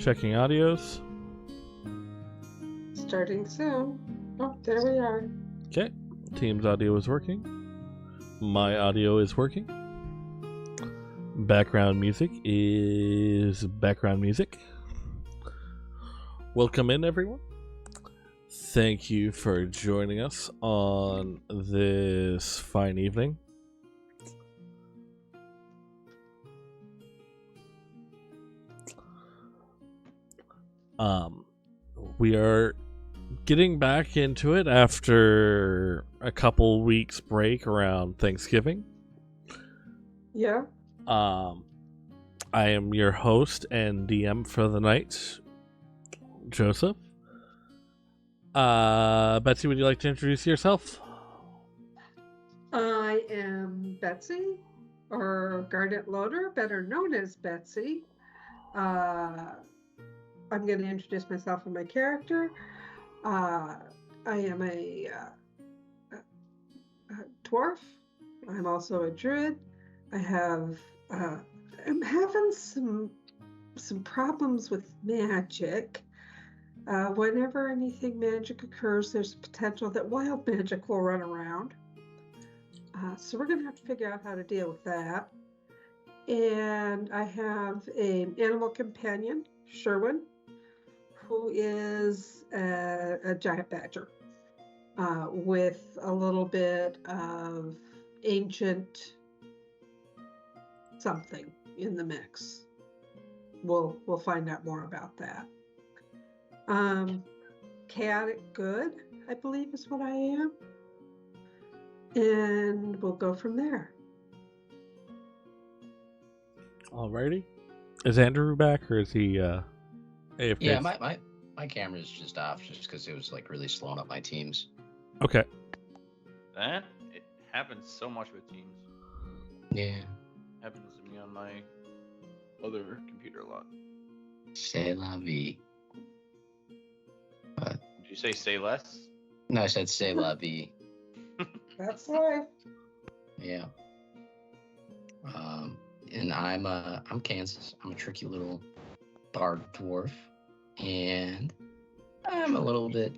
Checking audios. Starting soon. Oh, there we are. Okay. Team's audio is working. My audio is working. Background music is background music. Welcome in, everyone. Thank you for joining us on this fine evening. We are getting back into it after a couple weeks break around Thanksgiving. Yeah. I am your host and DM for the night, Joseph. Betsy, would you like to introduce yourself? I am Betsy, or Garnet Loader, better known as Betsy. I'm going to introduce myself and my character. I am a dwarf. I'm also a druid. I'm having some problems with magic. Whenever anything magic occurs, there's a potential that wild magic will run around. So we're going to have to figure out how to deal with that. And I have an animal companion, Sherwin, who is a giant badger with a little bit of ancient something in the mix. We'll find out more about that. Chaotic good, I believe, is what I am. And we'll go from there. Alrighty. Is Andrew back, or is he AFK? Yeah, my camera's just off just because it was like really slowing up my teams. Okay. That it happens so much with Teams. Yeah. Happens to me on my other computer a lot. C'est la vie. Did you say less? No, I said c'est la vie. That's life. Yeah. And I'm Kansas. I'm a tricky little bard dwarf, and I'm a little bit,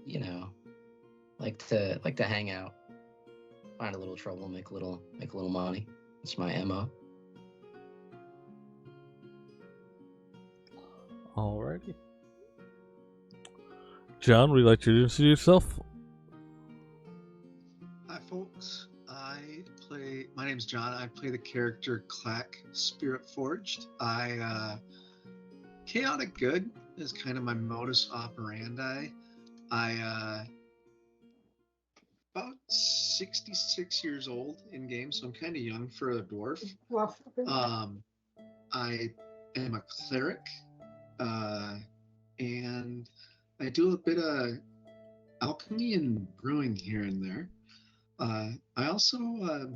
like to hang out, find a little trouble, make a little money. That's my MO. Alrighty. John, would you like to introduce yourself? Hi, folks. My name's John. I play the character Clack Spirit Forged. Chaotic good is kind of my modus operandi. About 66 years old in game, so I'm kind of young for a dwarf. Well, I am a cleric, and I do a bit of alchemy and brewing here and there. I also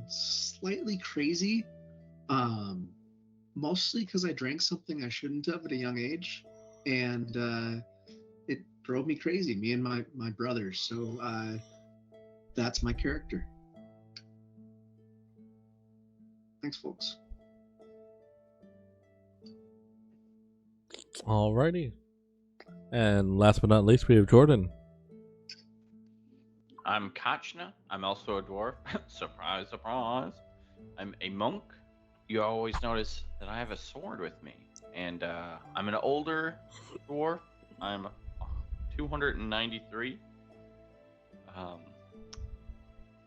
slightly crazy, mostly because I drank something I shouldn't have at a young age, and it drove me crazy, me and my brother. So that's my character. Thanks, folks. Alrighty. And last but not least, we have Jordan. I'm Kachna. I'm also a dwarf. Surprise, surprise. I'm a monk. You always notice that I have a sword with me. And I'm an older dwarf. I'm 293.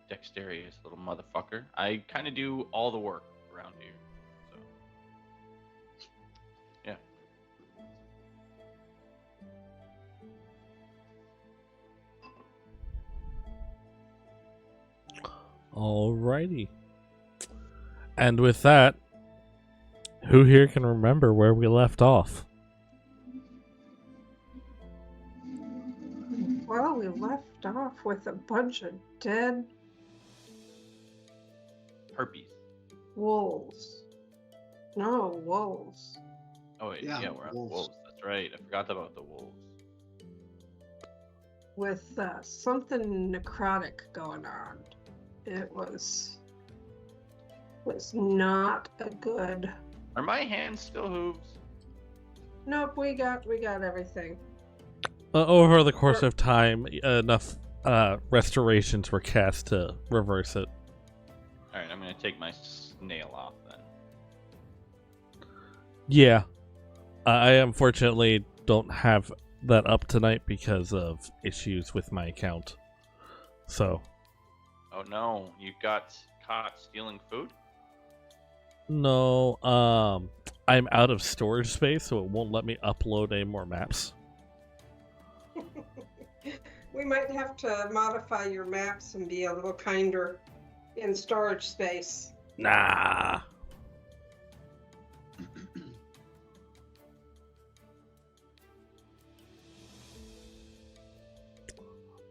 Dexterous little motherfucker. I kind of do all the work around here. So, yeah. Alrighty. And with that, who here can remember where we left off? well, we left off with a bunch of dead Herpes. wolves. No, wolves. Oh, wait, Yeah, yeah, we're at wolves. wolves. That's right. I forgot about the wolves. With something necrotic going on. It was not a good. Are my hands still hooves? Nope, we got everything. Over the course of time, enough restorations were cast to reverse it. All right, I'm gonna take my snail off then. Yeah. I unfortunately don't have that up tonight because of issues with my account. So, Oh no, you got caught stealing food? no, I'm out of storage space, so it won't let me upload any more maps. We might have to modify your maps and be a little kinder in storage space. Nah.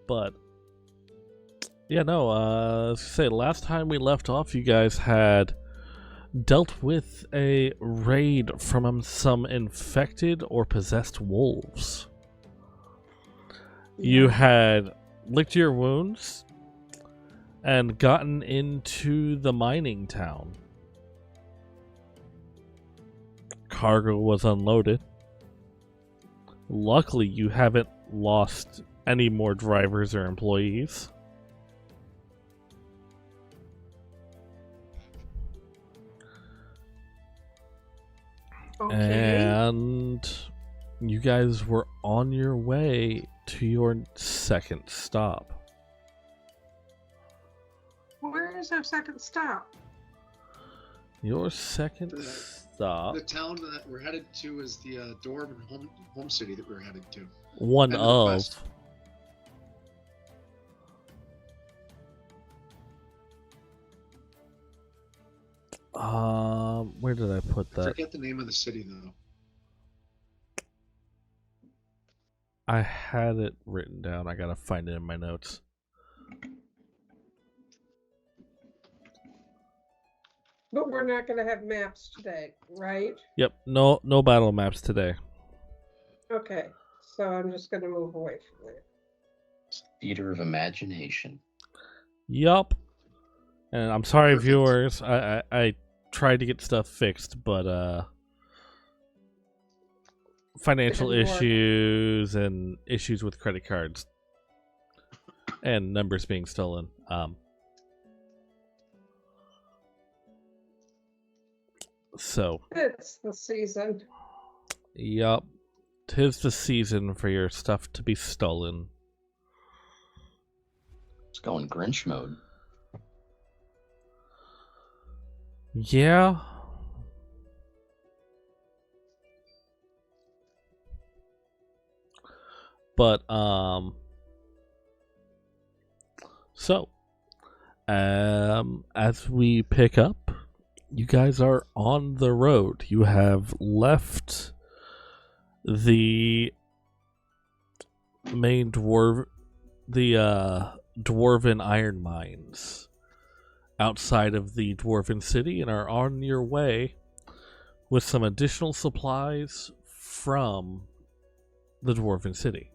But yeah, no, say last time we left off, you guys had dealt with a raid from some infected or possessed wolves. You had licked your wounds and gotten into the mining town. Cargo was unloaded. Luckily, you haven't lost any more drivers or employees. Okay. And you guys were on your way to your second stop. Where is our second stop? Your second The- stop, The town that we're headed to is the Dwarven home city that we're headed to. one end of the of. quest. Where did I put I that? forget the name of the city though. I had it written down. I gotta find it in my notes. But we're not going to have maps today, right? Yep, no battle maps today. Okay, so I'm just going to move away from it. Theater of imagination. Yup. And I'm sorry, Perfect. viewers. I tried to get stuff fixed, but financial Didn't work. issues and issues with credit cards and numbers being stolen. So, It's the season. yup. 'Tis the season for your stuff to be stolen. It's going Grinch mode. Yeah. But so as we pick up, you guys are on the road. You have left the main dwarven iron mines outside of the dwarven city and are on your way with some additional supplies from the dwarven city,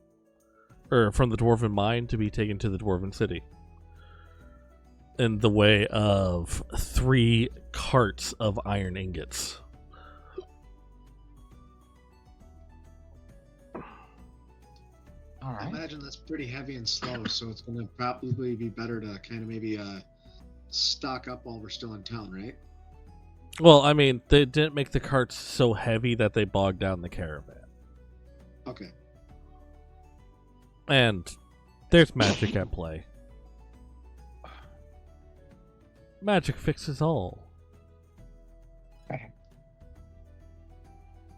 or from the dwarven mine to be taken to the dwarven city, in the way of 3 carts of iron ingots. All I right. imagine that's pretty heavy and slow, so it's going to probably be better to kind of maybe stock up while we're still in town, right? Well, I mean, they didn't make the carts so heavy that they bogged down the caravan. Okay. And there's magic at play. Magic fixes all.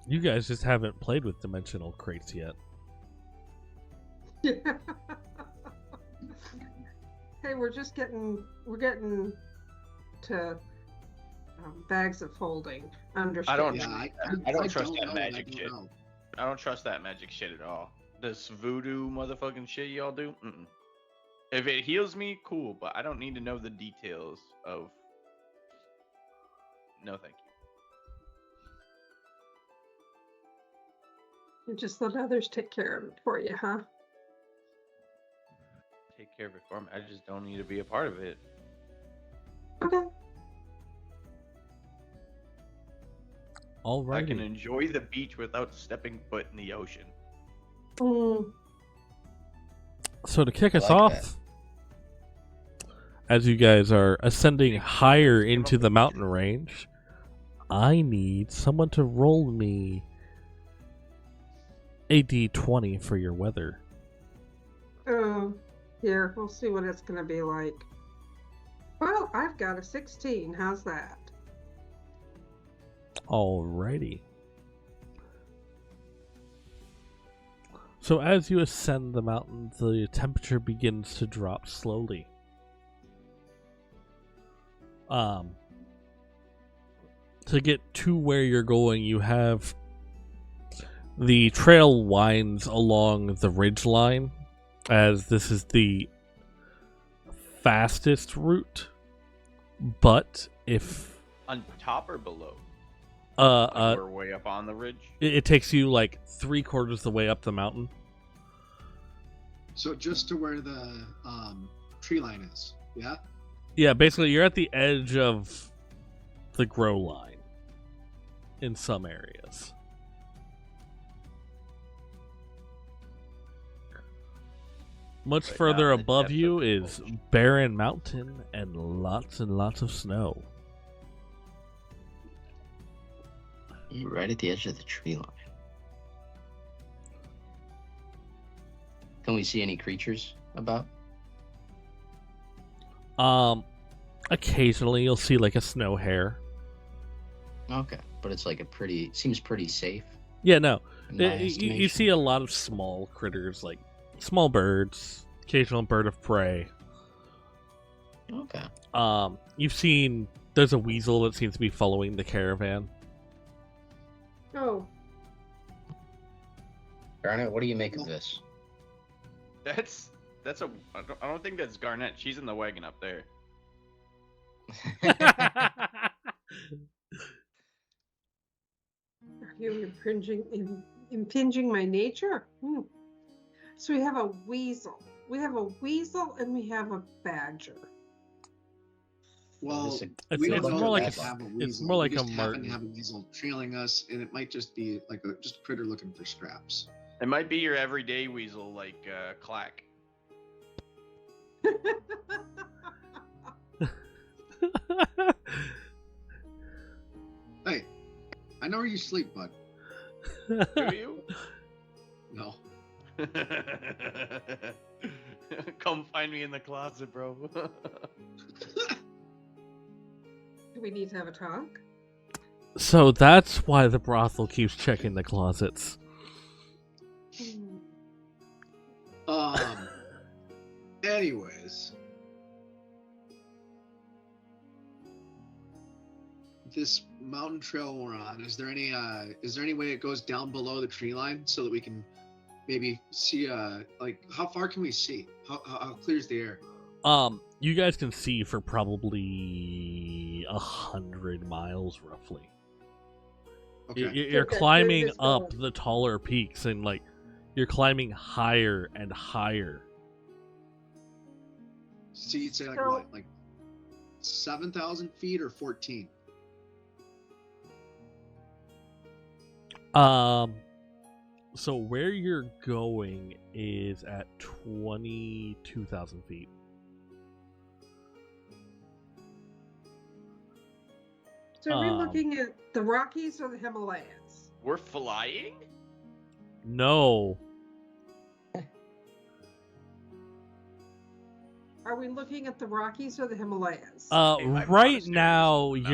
You guys just haven't played with dimensional crates yet. Hey, we're getting to bags of folding. Understand? don't- Yeah, I don't trust that know, magic I don't shit. know. I don't trust that magic shit at all. This voodoo motherfucking shit y'all do? Mm-mm. If it heals me, cool, but I don't need to know the details of... No, thank you. You just let others take care of it for you, huh? Take care of it for me. I just don't need to be a part of it. Okay. I can Alrighty. enjoy the beach without stepping foot in the ocean. Mm, So to kick I us like off, as you guys are ascending higher into the mountain range, I need someone to roll me a d20 for your weather. oh, here, we'll see what it's going to be like. Well, I've got a 16. How's that? Alrighty. So as you ascend the mountain, the temperature begins to drop slowly. To get to where you're going, you have the trail winds along the ridge line, as this is the fastest route. But if On top or below? uh, Like we're way up on the ridge. it takes you like 3/4 of the way up the mountain. So just to where the tree line is. Yeah. Yeah, basically you're at the edge of the grow line in some areas. Much Right further now, the above depth you of the is bulge. barren mountain and lots of snow. You're right at the edge of the tree line. Can we see any creatures about? Occasionally you'll see like a snow hare. Okay, but it's like seems pretty safe. Yeah, no. In my You estimation. see a lot of small critters, like small birds, occasional bird of prey. Okay. You've seen there's a weasel that seems to be following the caravan. Oh, Garnet, what do you make of this? That's a. I don't think that's Garnet. She's in the wagon up there. are you impinging my nature? So we have a weasel. We have a weasel and we have a badger. Well, It's a- we it's don't know more like that a- we have a it's weasel. more like we a just happen marten. to have a weasel trailing us, and it might just be like just a critter looking for scraps. It might be your everyday weasel, like Clack. Hey, I know where you sleep, bud. Do you? No. Come find me in the closet, bro. Do we need to have a talk? So that's why the brothel keeps checking the closets. Hmm. Anyways, this mountain trail we're on, is there any way it goes down below the tree line so that we can maybe see like how far can we see? How clear is the air? You guys can see for probably 100 miles roughly. Okay. You're Okay, climbing where is this up going? the taller peaks, and like you're climbing higher and higher. So you'd say like So- what? Like 7,000 feet or 14? So where you're going is at 22,000 feet. So are we Um, looking at the Rockies or the Himalayas? We're flying? No, Are we looking at the Rockies or the Himalayas? Hey, my right monastery now is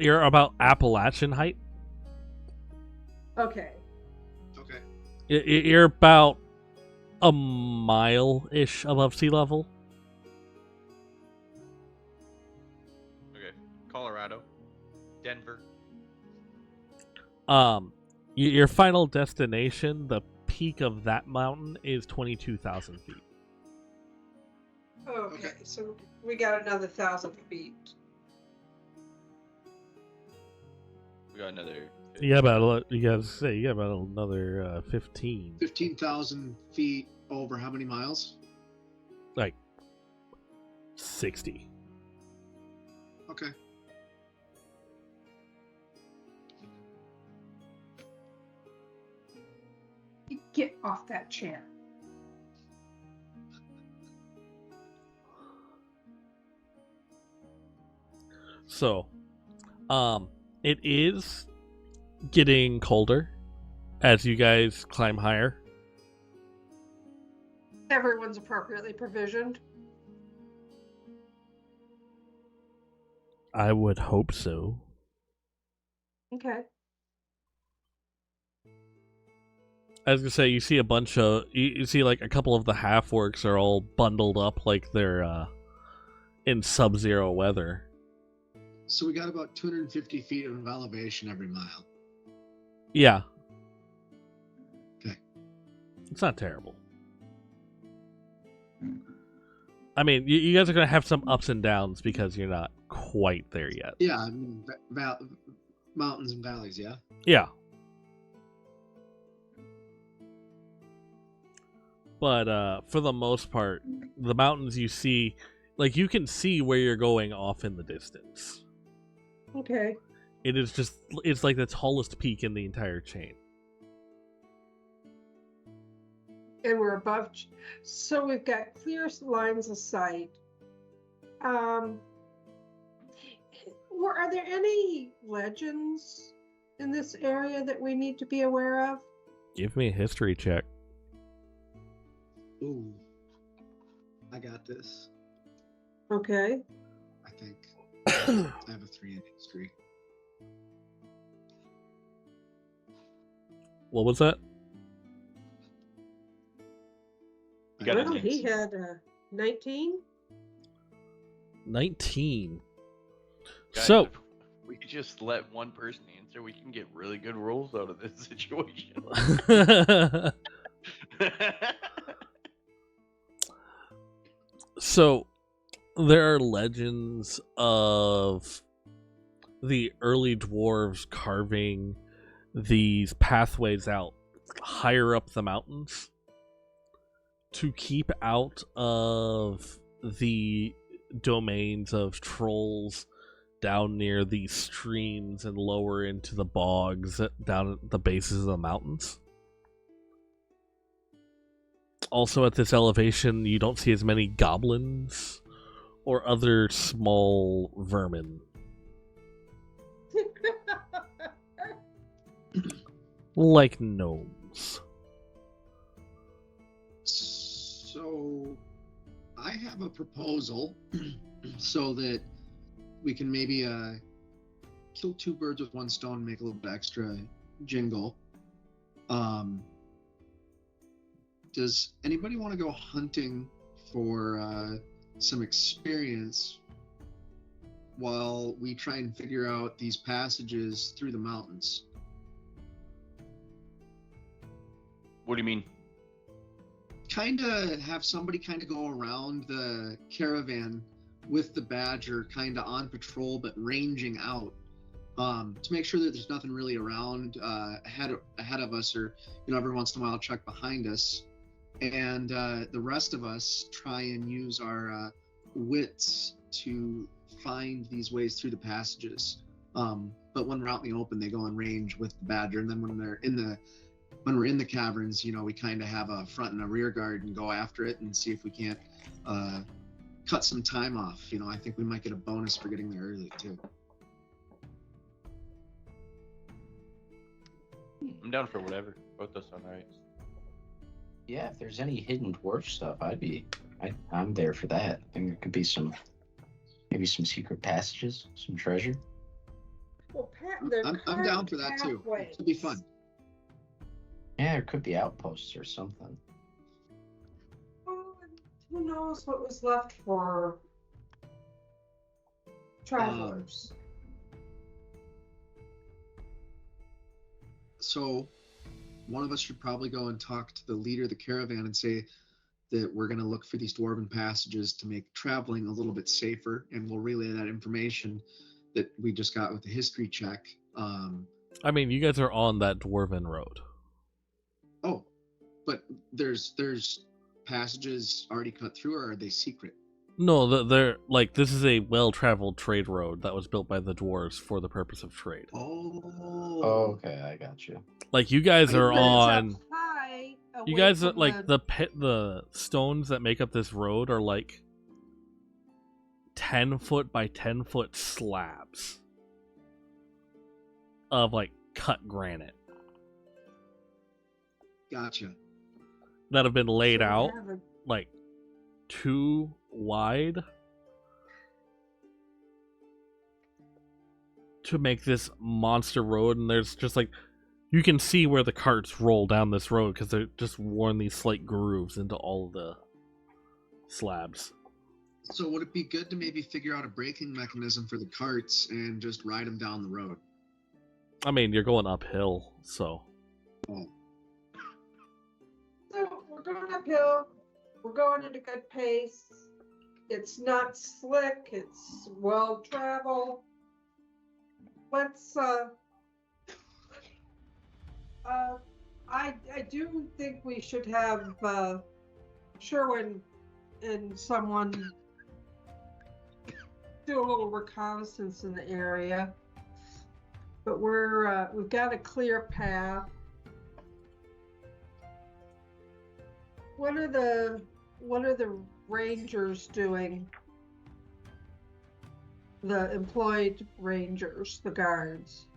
you're about Appalachian height. Okay. Okay. You're about a mile-ish above sea level. Okay. Colorado. Denver. Your final destination, the peak of that mountain, is 22,000 feet. Okay. Okay. So we got another 1,000 feet. We got another. You got about another 15, 15,000 feet over how many miles? like 60. Okay. Get off that chair. So, it is getting colder as you guys climb higher. Everyone's appropriately provisioned. I would hope so. Okay. I was gonna say, you see a bunch of, you see like a couple of the half-orcs are all bundled up like they're in sub-zero weather. So we got about 250 feet of elevation every mile. Yeah. Okay. It's not terrible. I mean, you guys are gonna have some ups and downs because you're not quite there yet. Yeah, I mean, mountains and valleys, yeah? Yeah. But for the most part, the mountains you see, like you can see where you're going off in the distance. Okay. It is just, it's like the tallest peak in the entire chain. And we're above. So we've got clear lines of sight. Are there any legends in this area that we need to be aware of? Give me a history check. Ooh. I got this, Okay. I think. I have a 3 in history. What was that? You got it, Well, he James. had 19. 19. Guys, So, if we could just let one person answer, we can get really good rolls out of this situation. so there are legends of the early dwarves carving these pathways out higher up the mountains to keep out of the domains of trolls down near these streams and lower into the bogs down at the bases of the mountains. Also, at this elevation, you don't see as many goblins or other small vermin. Like gnomes. So, I have a proposal so that we can maybe kill 2 birds with 1 stone and make a little bit extra jingle. Does anybody want to go hunting for some experience while we try and figure out these passages through the mountains? What do you mean? Kind of have somebody kind of go around the caravan with the badger kind of on patrol but ranging out to make sure that there's nothing really around ahead of us, or every once in a while check behind us, and the rest of us try and use our wits to find these ways through the passages. But when we're out in the open, they go in range with the badger, and then when we're in the caverns, we kind of have a front and a rear guard and go after it and see if we can't cut some time off. I think we might get a bonus for getting there early too. I'm down for whatever. Both those sound right. Yeah, if there's any hidden dwarf stuff, I'm there for that. I think there could be maybe some secret passages, some treasure. Well, I'm down for that too. It'll be fun. Yeah, there could be outposts or something. Well, who knows what was left for travelers? So one of us should probably go and talk to the leader of the caravan and say that we're going to look for these dwarven passages to make traveling a little bit safer, and we'll relay that information that we just got with the history check. I mean, you guys are on that dwarven road. Oh, but there's passages already cut through, or are they secret? No, they're like, this is a well-traveled trade road that was built by the dwarves for the purpose of trade. Oh, Oh, okay, I got you. Like, you guys are But it's on. up high You away guys from like the stones that make up this road are like 10-foot by 10-foot slabs of like cut granite Gotcha. that have been laid so we out have a- like too wide to make this monster road, and there's just like you can see where the carts roll down this road because they're just worn these slight grooves into all of the slabs. So would it be good to maybe figure out a braking mechanism for the carts and just ride them down the road? I mean, you're going uphill, so Oh, So we're going uphill. We're going at a good pace. It's not slick. It's well traveled. Let's. I do think we should have Sherwin and someone do a little reconnaissance in the area. But we've got a clear path. What are the rangers doing? The employed rangers, the guards.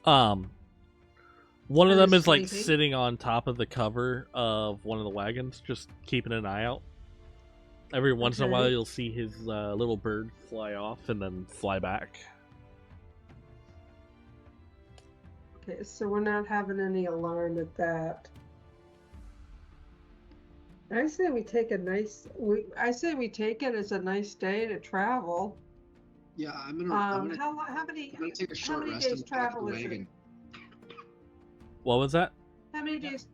One of Are they them is like sleeping? sitting on top of the cover of one of the wagons, just keeping an eye out. Every once in a Okay. while, you'll see his little bird fly off and then fly back. Okay, so we're not having any alarm at that. I say we take I say we take it as a nice day to travel. yeah. I'm gonna How many take a short many rest in days the back of travel the is it? wagon. What was that? How many days?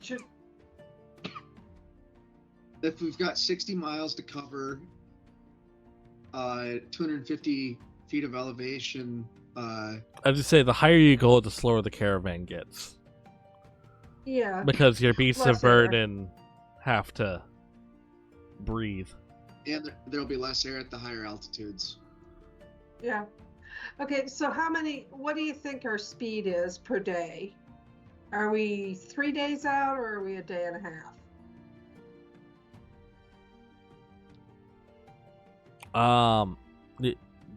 Should If we've got 60 miles to cover, 250 feet of elevation, As you say, the higher you go, the slower the caravan gets. yeah. Because your beasts of Less air. burden have to breathe. and there'll be less air at the higher altitudes. Yeah. Okay, so what do you think our speed is per day? Are we 3 days out or are we a day and a half?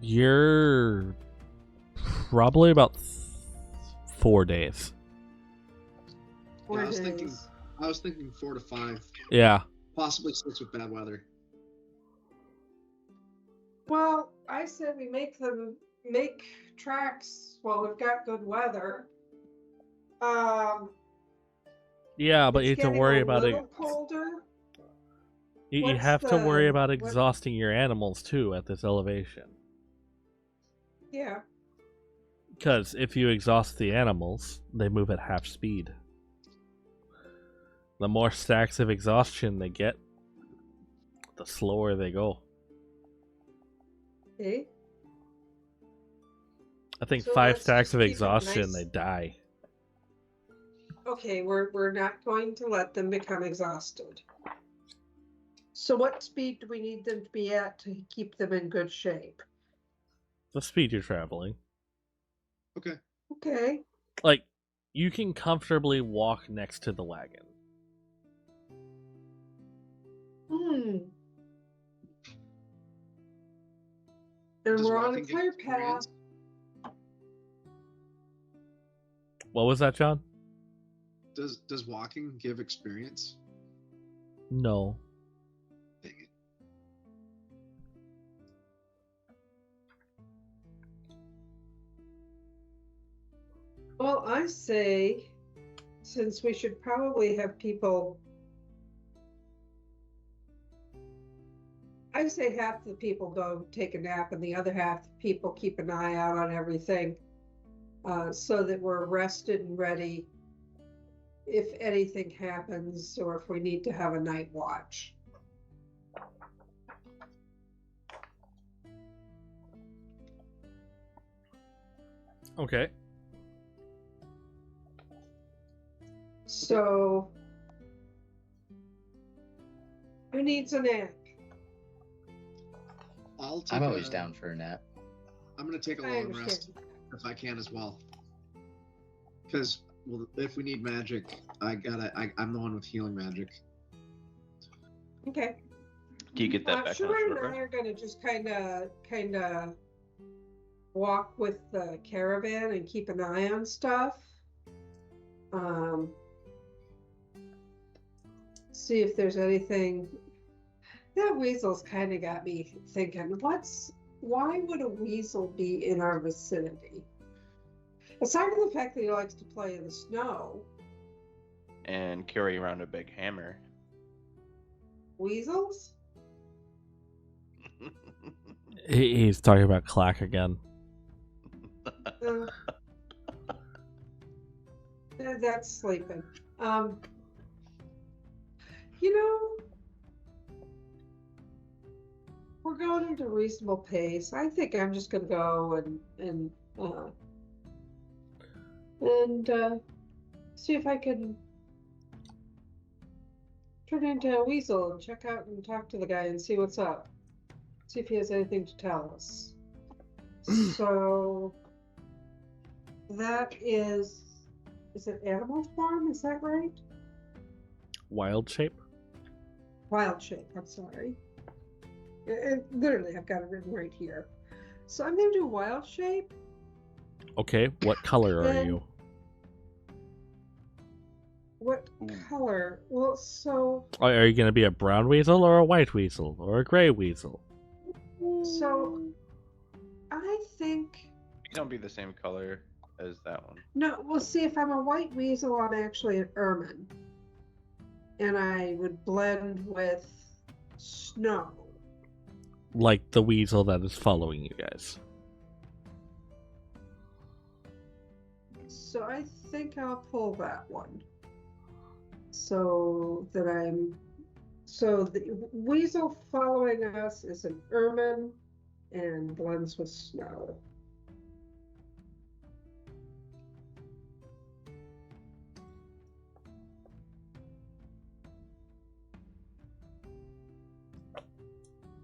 You're probably about 4 days. Four I was thinking- days. I was thinking 4 to 5, Yeah. possibly 6 with bad weather. Well, I said we make tracks while we've got good weather. Yeah, but you It's have to getting worry a about it. little colder. You What's have to worry the- about what- exhausting your animals too at this elevation. Yeah. Because if you exhaust the animals, they move at half speed. The more stacks of exhaustion they get, the slower they go. Okay. I think So 5 let's stacks just of keep it exhaustion, nice. they die. Okay, we're not going to let them become exhausted. So what speed do we need them to be at to keep them in good shape? The speed you're traveling. Okay. Okay. Like, you can comfortably walk next to the wagon. And Does we're on a walking give clear path. experience? What was that, John? Does walking give experience? No. Dang it. Well, I say, since we should probably have people, I say half the people go take a nap and the other half the people keep an eye out on everything, so that we're rested and ready if anything happens or if we need to have a night watch. Okay. So, who needs a nap? I'll take I'm always a- down for a nap. I'm gonna take a I long rest. understand. if I can as well. Because well, if we need magic, I'm the one with healing magic. Okay. Do you get that back on a Shura short and I rest? are gonna just kind of walk with the caravan and keep an eye on stuff. See if there's anything. That weasel's kind of got me thinking. Why would a weasel be in our vicinity? Aside from the fact that he likes to play in the snow, And carry around a big hammer. weasels? He's talking about Clack again. Uh, that's sleeping. You know, we're going at a reasonable pace. I think I'm just gonna go and see if I can turn into a weasel and check out and talk to the guy and see what's up. See if he has anything to tell us. So that is it animal form? Is that right? Wild shape? Wild shape, I'm sorry. Literally, I've got it written right here. So I'm going to do wild shape. Okay, what color are And- you? What Ooh. color? Well, so Are you going to be a brown weasel or a white weasel or a gray weasel? I think You don't be the same color as that one. no. We'll see if I'm a white weasel. I'm actually an ermine, and I would blend with snow. Like the weasel that is following you guys. So I think I'll pull that one. So that the weasel following us is an ermine and blends with snow.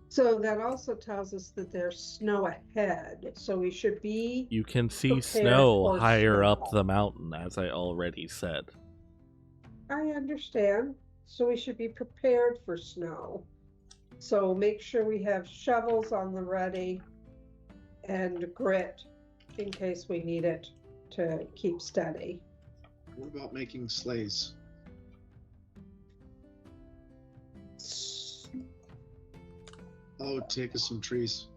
So that also tells us that there's snow ahead. So we should be. You can see Prepared snow for higher snow. up the mountain, as I already said. I understand. So we should be prepared for snow. So make sure we have shovels on the ready and grit in case we need it to keep steady. What about making sleighs? Oh, take us some trees.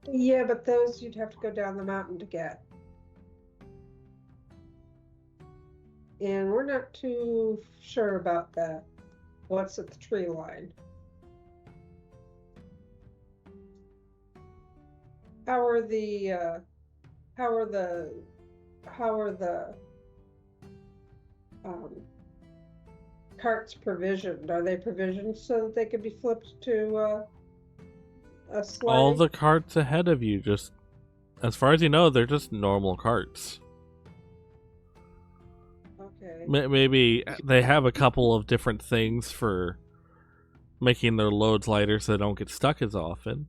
Yeah, but those you'd have to go down the mountain to get. And we're not too sure about that. What's at the tree line? How are the carts provisioned? Are they provisioned so that they can be flipped to a sleigh? All the carts ahead of you, just as far as you know, they're just normal carts. Okay. Maybe they have a couple of different things for making their loads lighter so they don't get stuck as often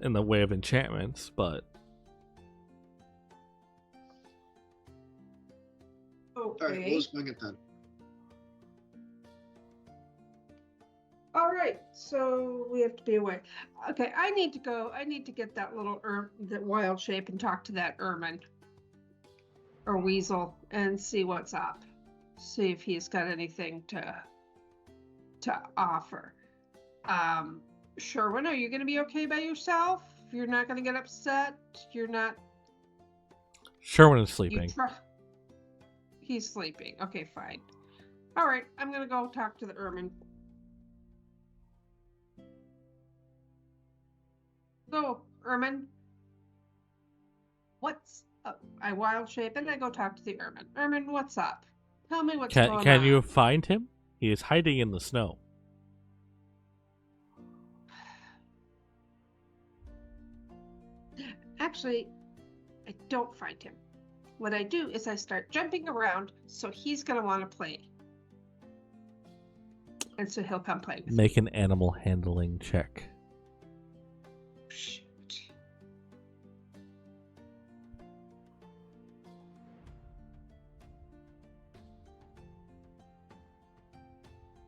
in the way of enchantments, but All right, Okay. we'll just wing it then. All right, so we have to be away. Okay, I need to go. I need to get that little that wild shape and talk to that ermine or weasel and see what's up. See if he's got anything to offer. Sherwin, are you going to be okay by yourself? You're not going to get upset. You're not. Sherwin is You sleeping. He's sleeping. Okay, fine. All right, I'm going to go talk to the ermine. So, Ermine, what's up? I wild shape and I go talk to the Ermine. Ermine, what's up? Tell me what's going on. Can you find him? He is hiding in the snow. Actually, I don't find him. What I do is I start jumping around, so he's going to want to play. And so he'll come play with me. Make an animal handling check. Shoot.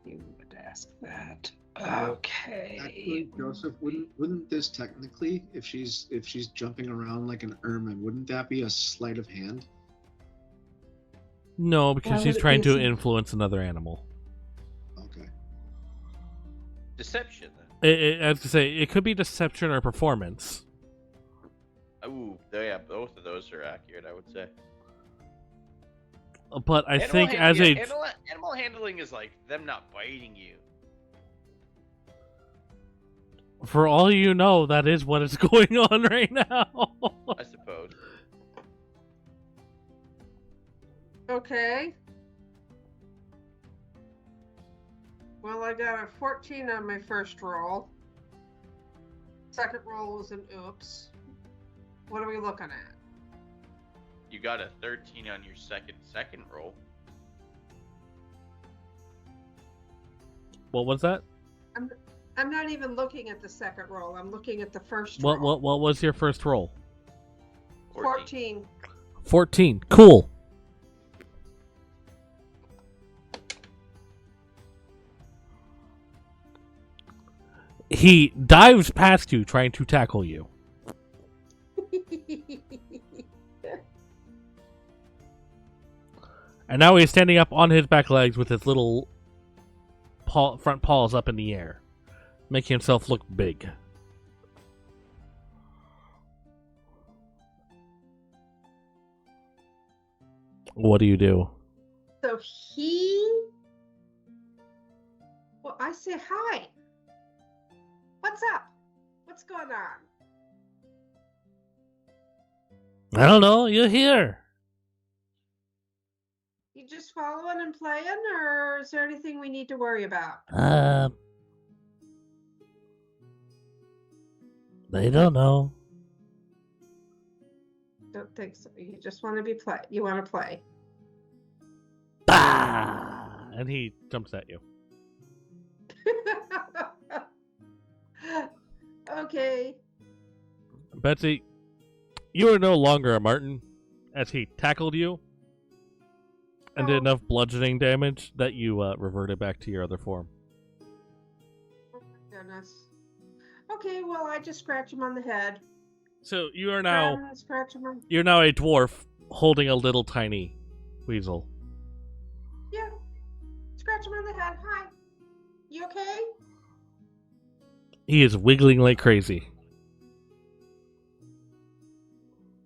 You would ask that. Okay. Actually, Joseph, wouldn't this technically, if she's jumping around like an ermine, wouldn't that be a sleight of hand? No, Why because would she's it trying be to some- influence another animal. Okay. Deception then. I have to say, it could be deception or performance. Ooh, yeah, both of those are accurate, I would say. But I Animal think hand- as yeah, a animal handling is like them not biting you. for all you know, that is what is going on right now. I suppose. Okay. Well, I got a 14 on my first roll. Second roll was an oops. What are we looking at? You got a 13 on your second roll. What was that? I'm not even looking at the second roll. I'm looking at the first What roll. what was your first roll? 14. 14. Cool. He dives past you, trying to tackle you. And now he's standing up on his back legs with his little front paws up in the air, making himself look big. What do you do? So he. Well, I say hi. What's up? What's going on? I don't know. You're here. You just following and playing, or is there anything we need to worry about? They don't know. Don't think so. You just want to be play. You want to play. Bah! And he jumps at you. Okay. Betsy, you are no longer a Martin, as he tackled you and did Oh. enough bludgeoning damage that you reverted back to your other form. Oh my goodness. Okay, well, I just scratch him on the head. So you are Grab now him and scratch him on. you're now a dwarf holding a little tiny weasel. Yeah. Scratch him on the head. Hi. You okay? He is wiggling like crazy.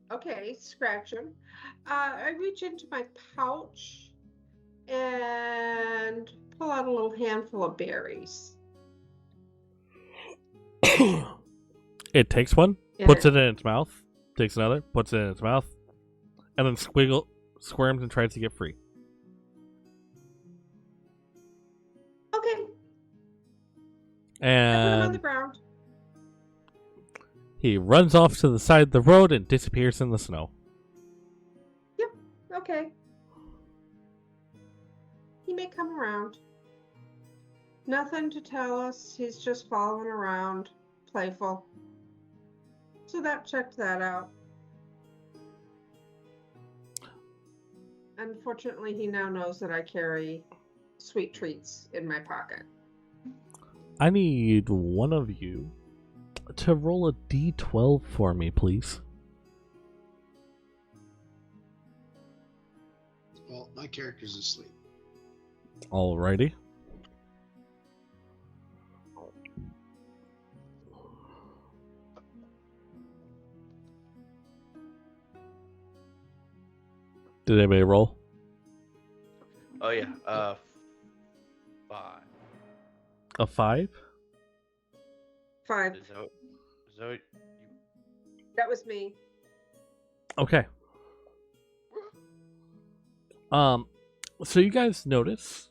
Okay, scratch him. I reach into my pouch and pull out a little handful of berries. It takes one, And puts it in its mouth, takes another, puts it in its mouth, and then squirms and tries to get free. Okay, I put him on the And ground. he runs off to the side of the road and disappears in the snow. Okay. He may come around. Nothing to tell us. He's just following around, playful. So that checked that out. Unfortunately, he now knows that I carry sweet treats in my pocket. I need one of you to roll a d12 for me, please. Well, my character's asleep. Alrighty. Did anybody roll? Oh yeah, 5. A 5? 5. Is that what That was me. Okay. So you guys notice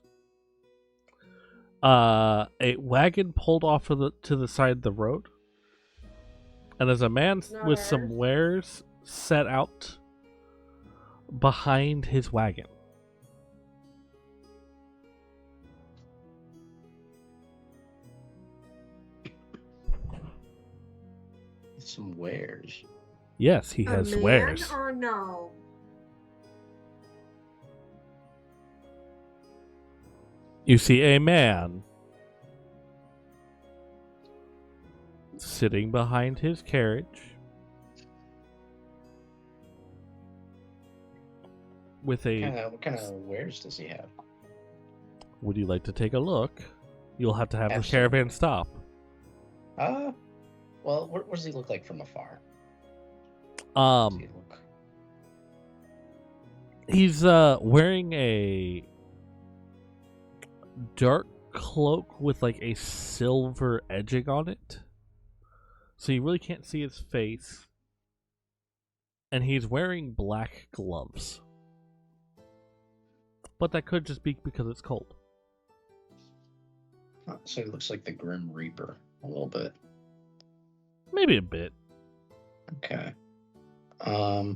a wagon pulled off to the side of the road, and there's a man Not with some ours. wares set out behind his wagon. Some wares. Yes, he A has man wares. or no? You see a man sitting behind his carriage with a... What kind of wares does he have? Would you like to take a look? You'll have to have the Absolutely. caravan stop. Well, what does he look like from afar? Does he look... He's wearing a dark cloak with like a silver edging on it. So you really can't see his face. And he's wearing black gloves. But that could just be because it's cold. So he looks like the Grim Reaper a little bit. Maybe a bit. Okay. Huh.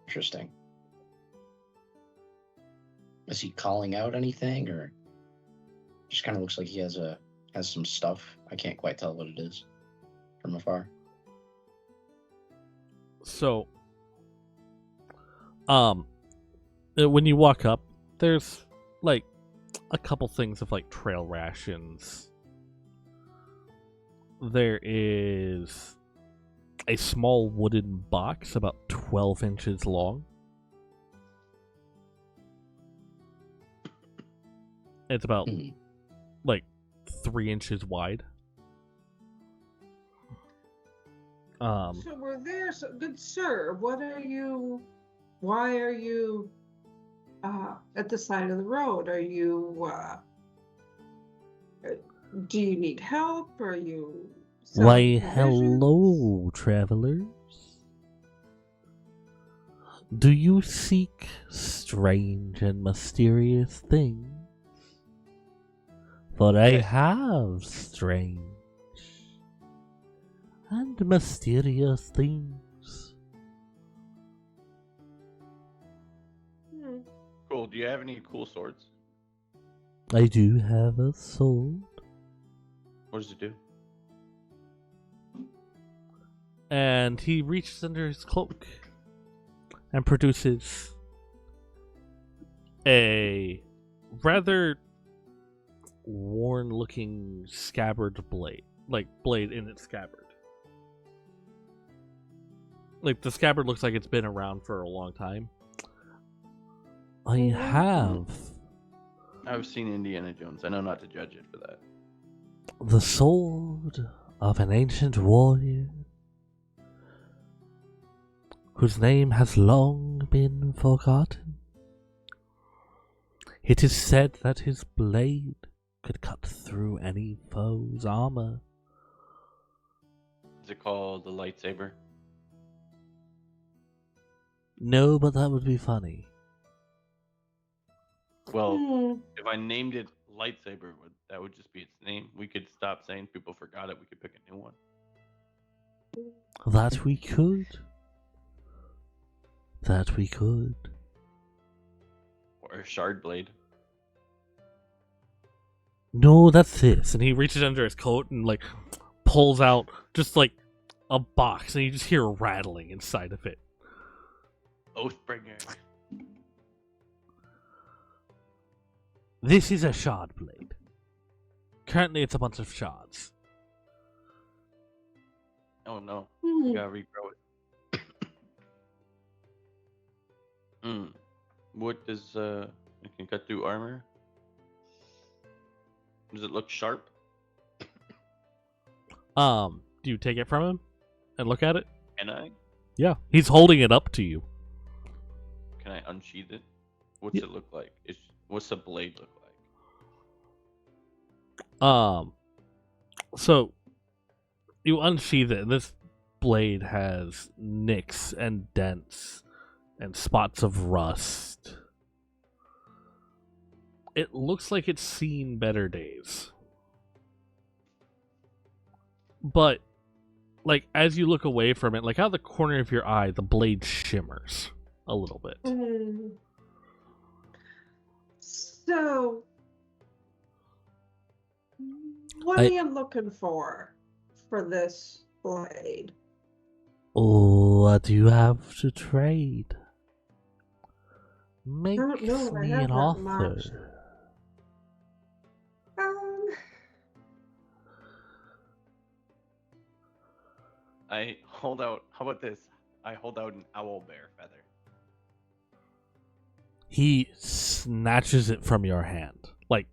Interesting. Is he calling out anything, or just kind of looks like he has some stuff? I can't quite tell what it is from afar. So, when you walk up, there's like a couple things of like trail rations. There is a small wooden box about 12 inches long. It's about like 3 inches wide. So we're there, so good sir. Why are you at the side of the road? Are you do you need help? Are you Why, selling provisions? hello, travelers. Do you seek strange and mysterious things? For I have strange and mysterious things. Cool. Do you have any cool swords? I do have a sword. What does it do? And he reaches under his cloak and produces a rather worn-looking scabbard blade. Like, blade in its scabbard. Like, the scabbard looks like it's been around for a long time. I have I've seen Indiana Jones. I know not to judge it for that. the sword of an ancient warrior whose name has long been forgotten. It is said that his blade could cut through any foe's armor. Is it called the lightsaber? No, but that would be funny. Well, if I named it lightsaber, that would just be its name. We could stop saying people forgot it. We could pick a new one. That we could. That we could. Or a shard blade. No, that's this. And he reaches under his coat and like pulls out just like a box, and you just hear rattling inside of it. Oathbringer. This is a shard blade. Currently, it's a bunch of shards. Oh no. You gotta regrow it. What does it can cut through armor? Does it look sharp? Do you take it from him and look at it? Can I? Yeah, he's holding it up to you. Can I unsheath it? What's it look like? What's the blade look like? So you unsheath it, and this blade has nicks and dents and spots of rust. It looks like it's seen better days. But, like, as you look away from it, like out of the corner of your eye, the blade shimmers a little bit. So, what are you looking for this blade. What do you have to trade? Make don't know, I me have an that much. offer. I hold out. How about this? I hold out an owl bear feather. He snatches it from your hand. Like,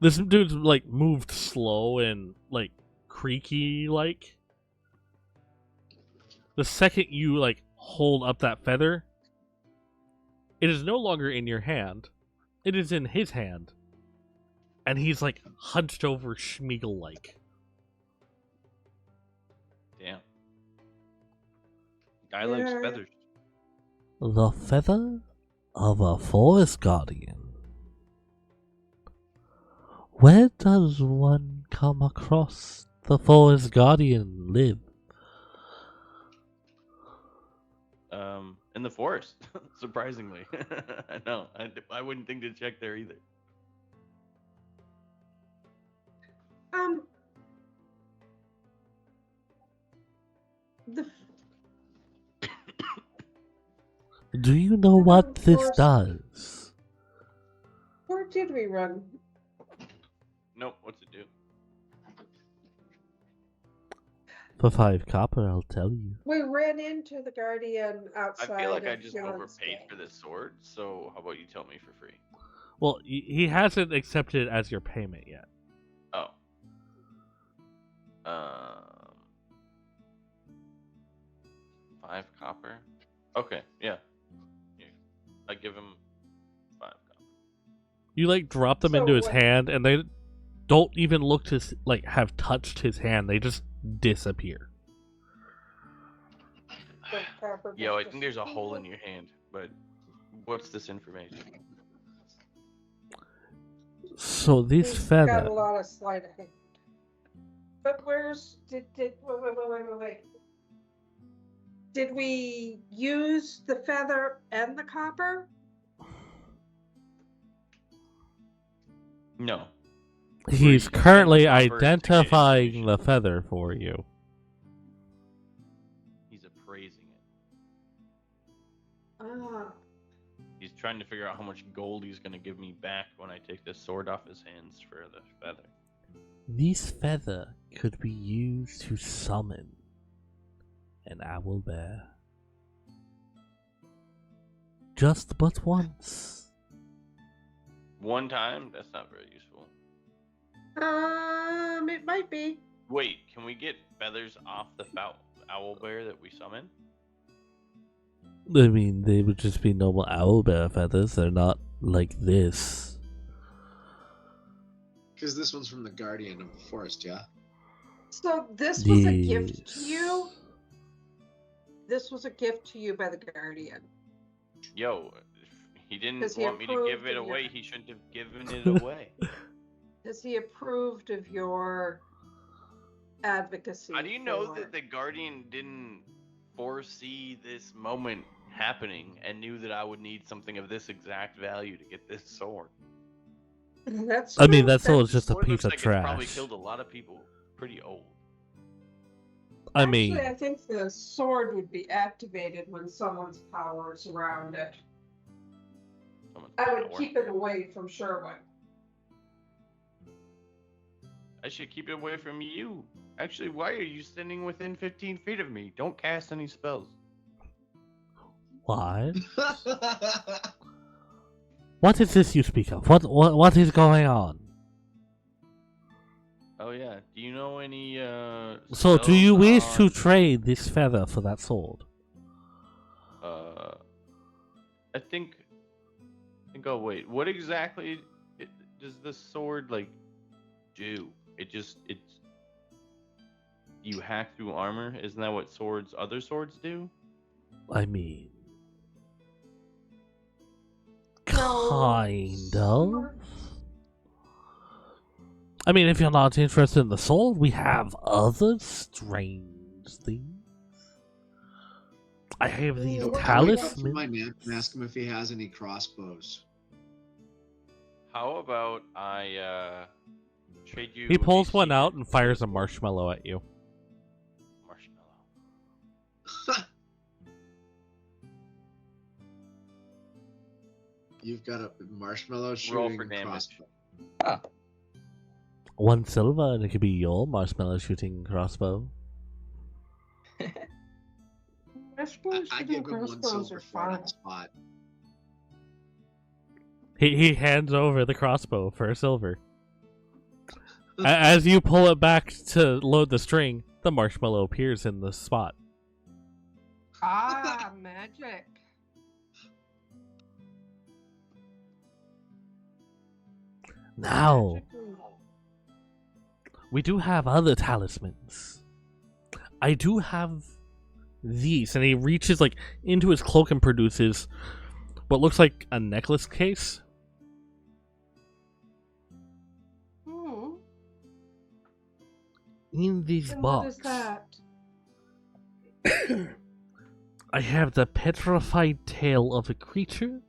this dude's like moved slow and like creaky. Like, the second you like hold up that feather, it is no longer in your hand. It is in his hand, and he's like hunched over Schmeagol like. Damn. Guy likes Yeah. feathers. The feather of a forest guardian. Where does one come across the forest guardian live? In the forest, surprisingly. No, I wouldn't think to check there either. The Do you know what this does? Where did we run? Nope, what's it do? For 5 copper, I'll tell you. We ran into the guardian I outside. feel like I of just Fion's overpaid Gate. for this sword, so how about you tell me for free? Well, he hasn't accepted it as your payment yet. Oh. 5 copper? Okay, yeah. Here. I give him 5 copper. You like drop them So into his what- hand, and they don't even look to like have touched his hand. They just disappear. The copper Yo, I just think there's a hole in disappeared. your hand, but what's this information? So this He's got a feather, lot of sleight of hand. But did wait. Did we use the feather and the copper? No. he's Free. currently Copper to get identifying information. the feather for you. He's appraising it. Ah, He's trying to figure out how much gold he's going to give me back when I take this sword off his hands for the feather. This feather could be used to summon an owl bear. Just but once. One time? That's not very useful. it might be. Wait, can we get feathers off the owl bear that we summon? I mean, they would just be normal owl bear feathers. They're not like this. Because this one's from the Guardian of the Forest, yeah? So this was a gift to Yes. you. This was a gift to you by the guardian. Yo, if he didn't Does he want me to give approve it of your- away, he shouldn't have given it away. Has he approved of your advocacy? How do you know for- that the Guardian didn't foresee this moment happening and knew that I would need something of this exact value to get this sword? That's I mean, true. that's all just a Sword piece looks of like it's probably trash. killed a lot of people pretty old. I Actually, mean, I think the sword would be activated when someone's power is around it. Someone's I would power. keep it away from Sherwood. I should keep it away from you. Actually, why are you standing within 15 feet of me? Don't cast any spells. what? What is this you speak of? What is going on? Oh yeah. Do you know any So, do you wish spells to on- trade this feather for that sword? I think oh wait, what exactly does this sword like do? It's you hack through armor? Isn't that what other swords do? I mean, No, kind of. sword- I mean, if you're not interested in the sword, we have other strange things. I have these What- I went up to talismans. my man and ask him if he has any crossbows. How about I trade you? He pulls a one out secret and fires a sword? marshmallow at you. You've got a marshmallow Roll shooting for damage. crossbow. 1 silver, and it could be your marshmallow shooting crossbow. Marshmallow I shooting give him 1 crossbows silver are for it on fun. the spot. He hands over the crossbow for a silver. As you pull it back to load the string, the marshmallow appears in the spot. Ah, magic. Now, Magically. we do have other talismans. I do have these, and he reaches like into his cloak and produces what looks like a necklace case. Hmm. In this And what is box, that? I have the petrified tail of a creature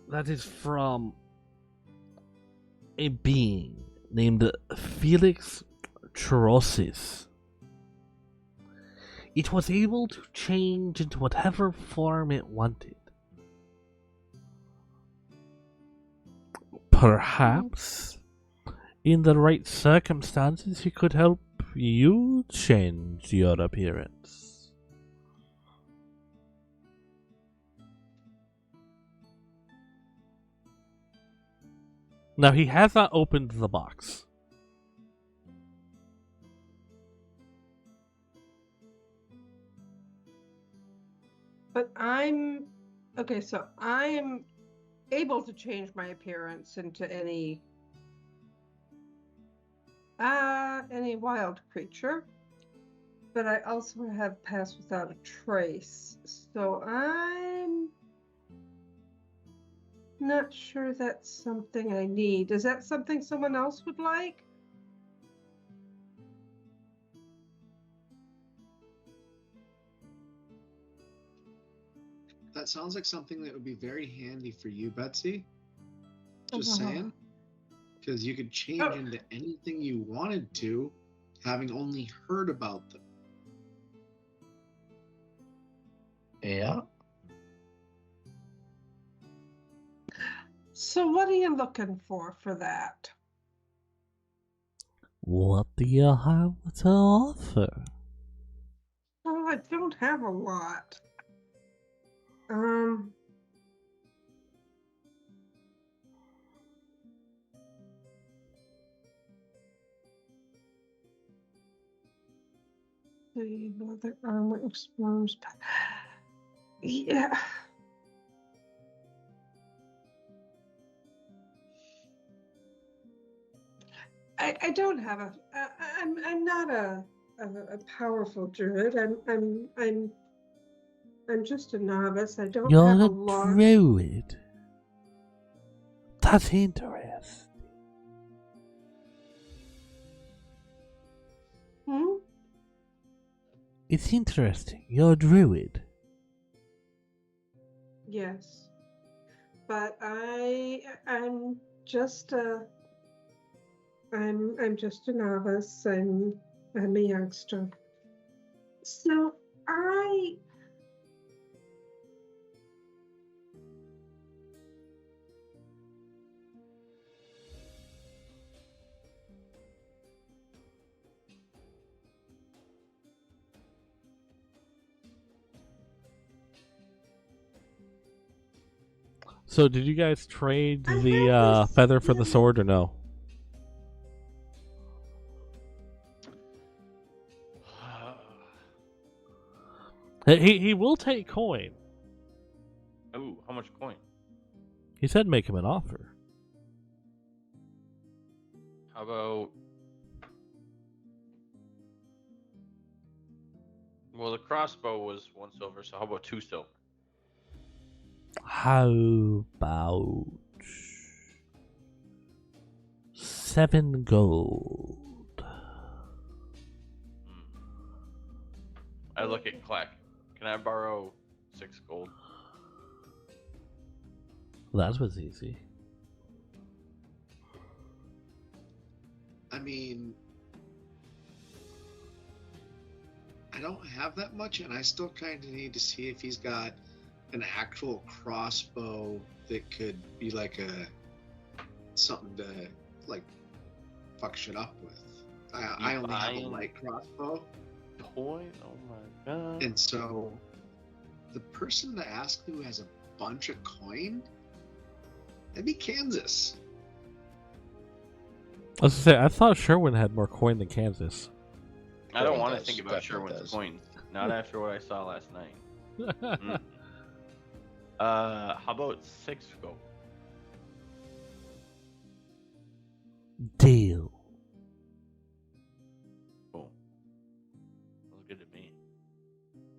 that is from a being named Felix Chorosis. It was able to change into whatever form it wanted. Perhaps, in the right circumstances, it could help you change your appearance. Now, he has not opened the box. But I'm okay, so I am able to change my appearance into any wild creature. But I also have Pass Without a Trace. So I'm not sure that's something I need. Is that something someone else would like? That sounds like something that would be very handy for you, Betsy. Just Uh-huh. saying. Because you could change Oh. into anything you wanted to, having only heard about them. Yeah. So what are you looking for that? What do you have to offer? Oh, I don't have a lot. The leather armor explores. Yeah. I don't have a. I'm not a powerful druid. I'm just a novice. I don't You're have a a lot. druid. That's interesting. Hmm? It's interesting. You're a druid. Yes, but I'm just a novice. I'm a youngster. So I So, did you guys trade I the have this feather for the feeling- sword or no? He will take coin. Ooh, how much coin? He said make him an offer. How about? Well, the crossbow was 1 silver, so how about 2 silver? How about 7 gold? I look at Clack. Can I borrow 6 gold? That was easy. I mean, I don't have that much, and I still kind of need to see if he's got an actual crossbow that could be like something to like fuck shit up with. I only have a light crossbow. Toy? Oh my god. And so the person to ask who has a bunch of coin, that'd be Kansas. I was gonna say, I thought Sherwin had more coin than Kansas. I don't Sherwin want to does, think about definitely Sherwin's does. coins. Not after what I saw last night. How about 6 gold? Deal. Cool. That was good to me.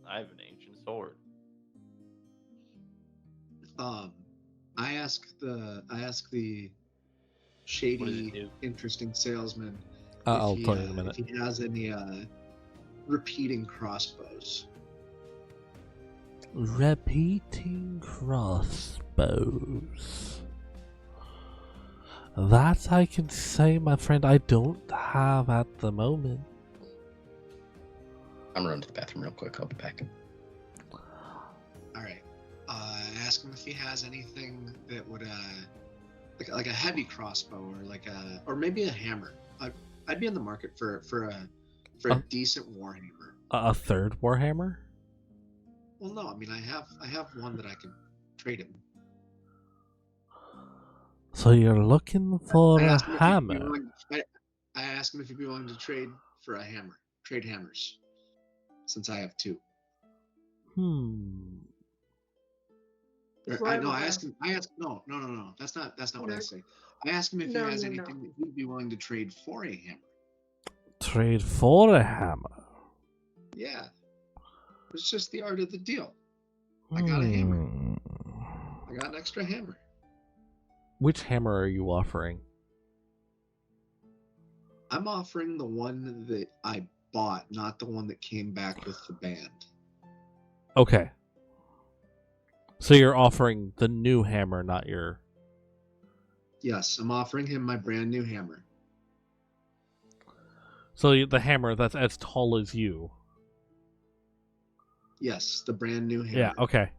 I have an ancient sword. I ask the What does it shady, do? interesting salesman I'll tell you in a minute. if he has any repeating crossbows. Repeating crossbows. That I can say, my friend, I don't have at the moment. I'm running to the bathroom real quick. I'll be back. All right. Ask him if he has anything that would like a heavy crossbow or maybe a hammer. I'd be in the market for a decent warhammer. A third Warhammer? Well, no, I mean I have one that I can trade him. So you're looking for I a asked him if he'd be hammer? willing- I asked him if he'd be willing to trade for a hammer. Trade hammers, since I have 2. Right No, I away. asked him. No. That's not what I No. say. I asked him if No, he has no, no. anything that he'd be willing to trade for a hammer. Trade for a hammer. Yeah, it's just the art of the deal. I got a hammer. I got an extra hammer. Which hammer are you offering? I'm offering the one that I bought, not the one that came back with the band. Okay. So you're offering the new hammer, not your... Yes, I'm offering him my brand new hammer. So the hammer that's as tall as you. Yes, the brand new hammer. Yeah, okay.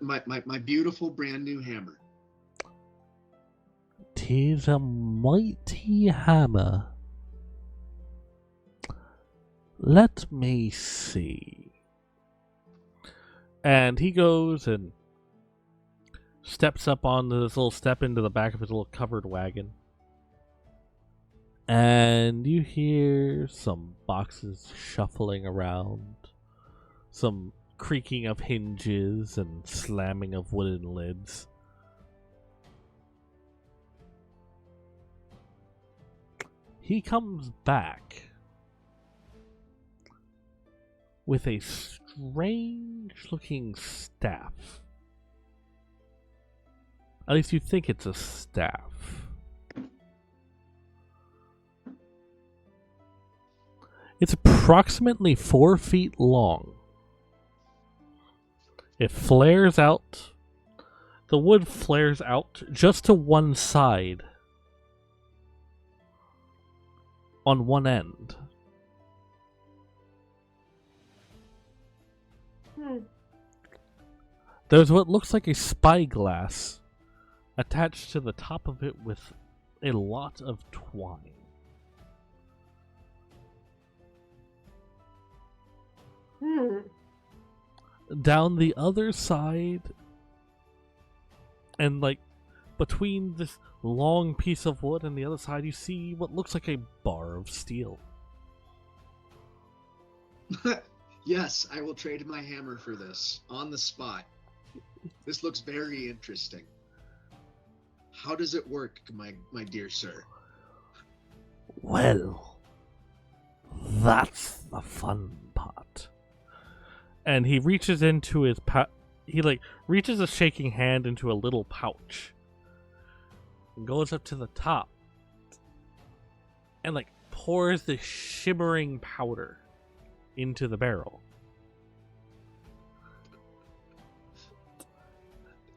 My beautiful brand new hammer. 'Tis a mighty hammer. Let me see. And he goes and steps up on this little step into the back of his little covered wagon. And you hear some boxes shuffling around, some creaking of hinges and slamming of wooden lids. He comes back with a strange looking staff. At least you think it's a staff. It's approximately 4 feet long. It flares out. The wood flares out just to one side. On one end. There's what looks like a spyglass attached to the top of it with a lot of twine. Down the other side, and like between this long piece of wood and the other side, you see what looks like a bar of steel. Yes, I will trade my hammer for this on the spot. This looks very interesting. How does it work, my dear sir? Well, that's the fun part. And he reaches into his he reaches a shaking hand into a little pouch and goes up to the top and pours the shimmering powder into the barrel.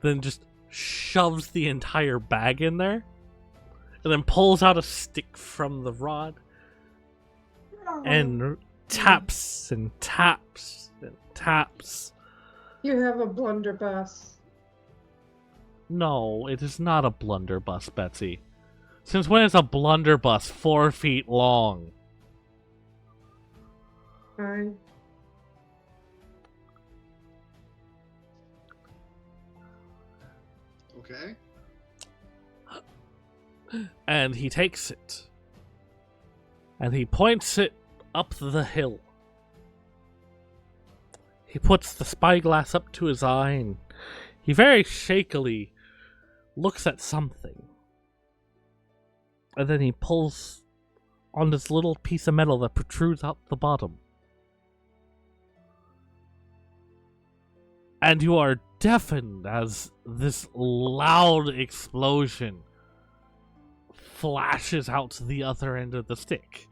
Then just shoves the entire bag in there and then pulls out a stick from the rod and taps and taps and taps. You have a blunderbuss. No, it is not a blunderbuss, Betsy. Since when is a blunderbuss 4 feet long? Fine. Okay. And he takes it. And he points it up the hill. He puts the spyglass up to his eye and he very shakily looks at something. And then he pulls on this little piece of metal that protrudes out the bottom. And you are deafened as this loud explosion flashes out to the other end of the stick.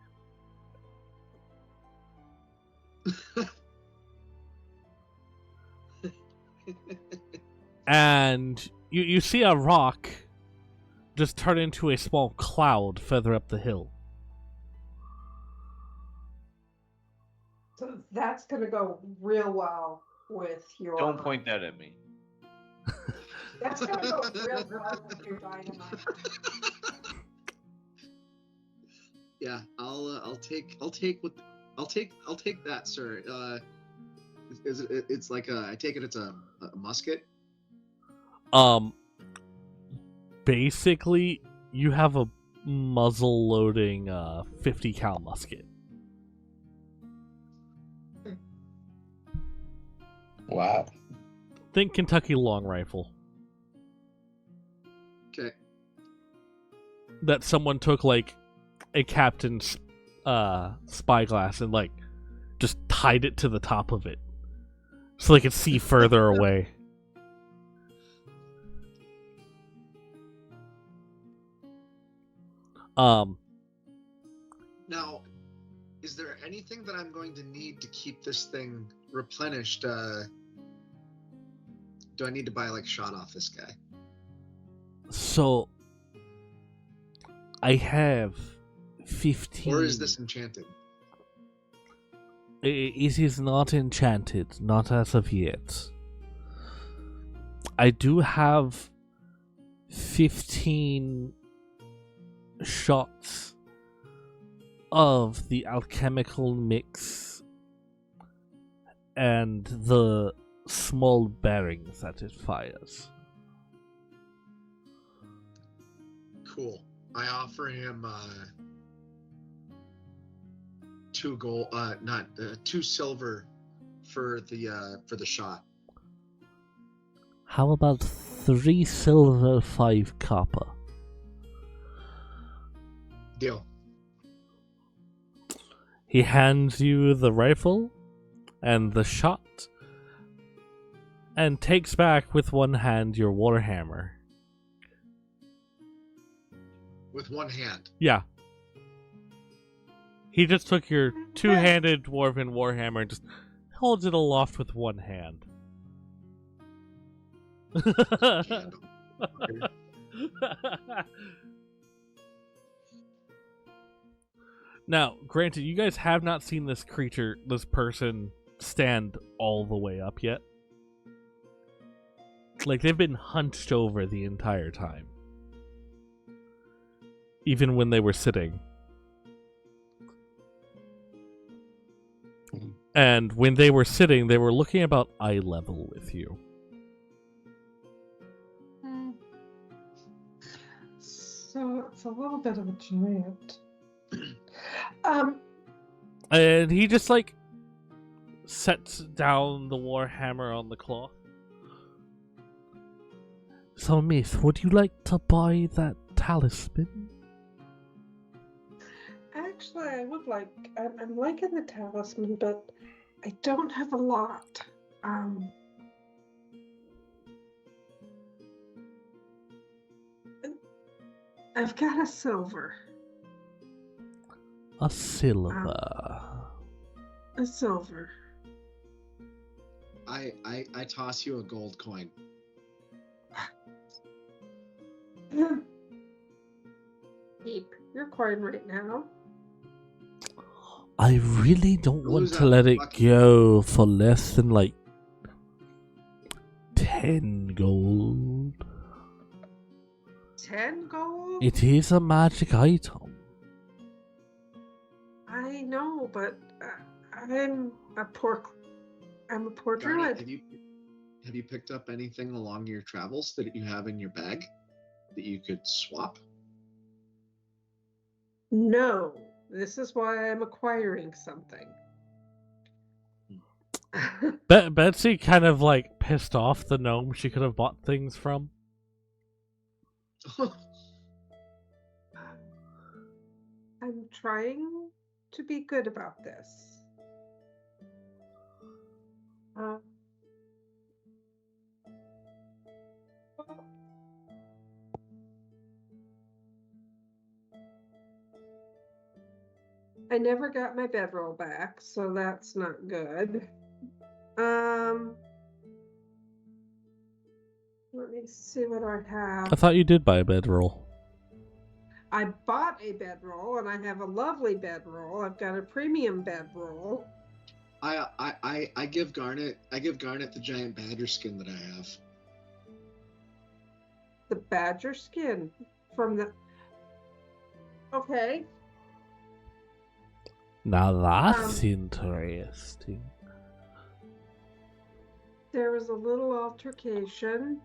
And you see a rock just turn into a small cloud further up the hill. So that's gonna go real well with your. Don't point that at me. That's gonna go real well with your dynamite. Yeah, I'll take that, sir. It's like I take it it's a musket. Basically, you have a muzzle loading 50 cal musket. Wow. Think Kentucky long rifle Okay. that someone took like a captain's spyglass and like just tied it to the top of it so they could see further away. Now, is there anything that I'm going to need to keep this thing replenished? Do I need to buy like shot off this guy? So I have 15. Or is this enchanted? It is not enchanted, not as of yet. I do have 15 shots of the alchemical mix and the small bearings that it fires. Cool. I offer him 2 gold, not 2 silver for the shot. How about 3 silver, 5 copper? Deal. He hands you the rifle and the shot and takes back with one hand your warhammer. With one hand. Yeah. He just took your two-handed dwarven warhammer and just holds it aloft with one hand. Hand. Now, granted, you guys have not seen this creature, this person, stand all the way up yet. Like, they've been hunched over the entire time. Even when they were sitting. And when they were sitting, they were looking about eye level with you. So it's a little bit of a giant. And he just, like, sets down the warhammer on the cloth. So, miss, would you like to buy that talisman? Actually, I would like. I'm liking the talisman, but I don't have a lot. I've got a silver. A silver. A silver. I toss you a gold coin. Keep your coin right now. I really don't want Lose to a let it fucking- go for less than like 10 gold. 10 gold? It is a magic item. I know, but I'm a poor Garnet, druid. have you picked up anything along your travels that you have in your bag that you could swap? No, this is why I'm acquiring something. Betsy kind of like pissed off the gnome she could have bought things from. I'm trying to be good about this. I never got my bedroll back, so that's not good. Let me see what I have. I thought you did buy a bedroll. I bought a bedroll, and I have a lovely bedroll. I've got a premium bedroll. I give Garnet the giant badger skin that I have. The badger skin from the. Okay. Now that's interesting. There was a little altercation.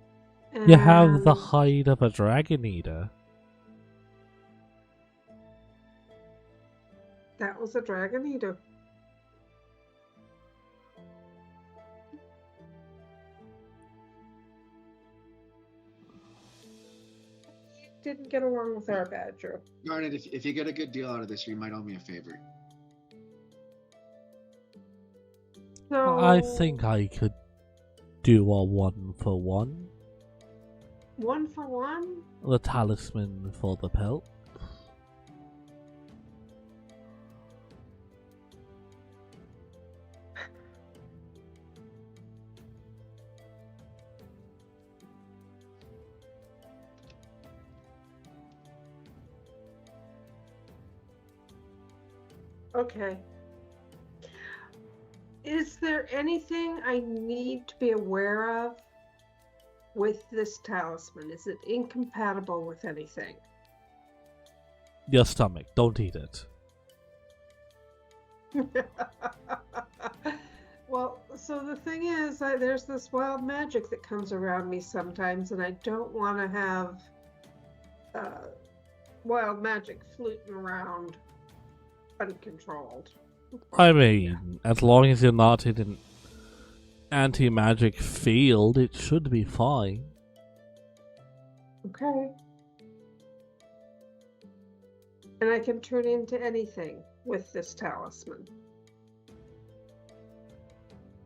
You have the and hide of a dragon eater. That was a dragon eater. Didn't get along with our badger. Garnet, if you get a good deal out of this, you might owe me a favor. So I think I could do a 1-for-1. 1 for 1? The talisman for the pelt. Okay. Is there anything I need to be aware of with this talisman? Is it incompatible with anything? Your stomach, don't eat it. Well, so the thing is, there's this wild magic that comes around me sometimes, and I don't want to have wild magic fluting around uncontrolled. I mean, as long as you're not in an anti-magic field, it should be fine. Okay. And I can turn into anything with this talisman.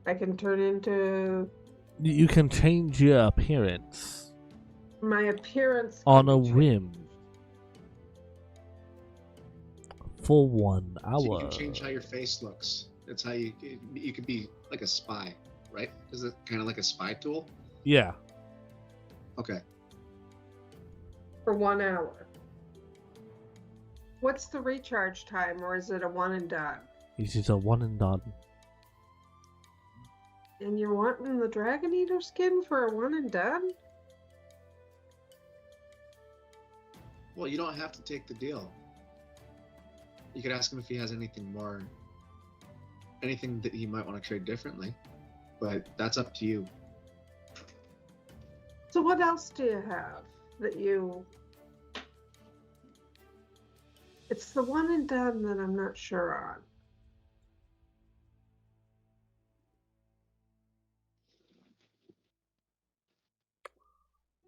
I can turn into You can change your appearance my appearance on can a be changed. whim for 1 hour. So you can change how your face looks. That's how you could be like a spy, right? Is it kind of like a spy tool? Yeah. Okay. For 1 hour. What's the recharge time, or is it a one and done? It is a one and done. And you're wanting the Dragon Eater skin for a one and done? Well, you don't have to take the deal. You could ask him if he has anything that he might want to trade differently, but that's up to you. So what else do you have that you... It's the one and done that I'm not sure on.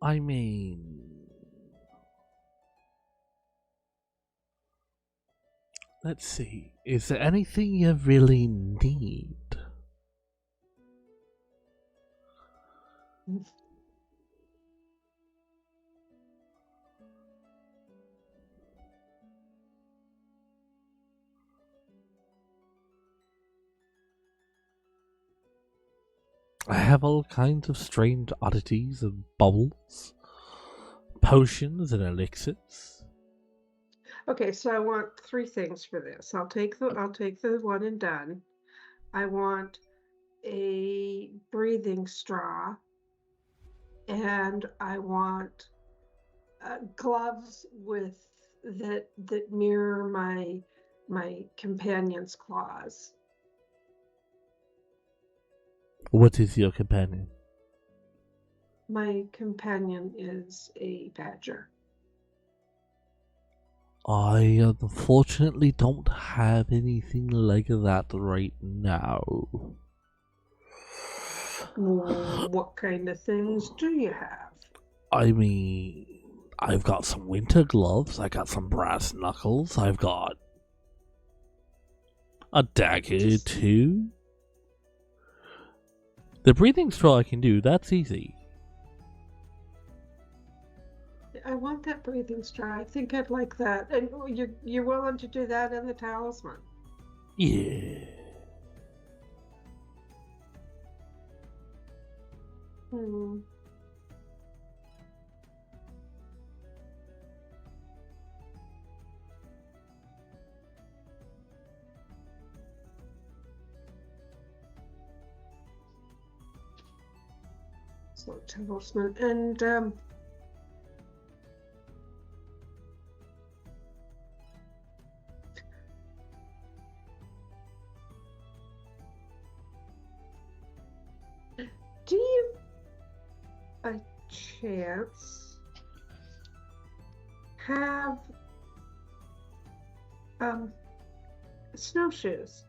I mean... Let's see. Is there anything you really need? I have all kinds of strange oddities and bubbles, potions and elixirs. Okay, so I want 3 things for this. I'll take the one and done. I want a breathing straw, and I want gloves that mirror my companion's claws. What is your companion? My companion is a badger. I unfortunately don't have anything like that right now. What kind of things do you have? I mean, I've got some winter gloves, I got some brass knuckles, I've got a dagger too. The breathing straw I can do, that's easy. I want that breathing straw. I think I'd like that. And you're willing to do that in the talisman? Yeah. Hmm. So talisman and do you by chance have snowshoes?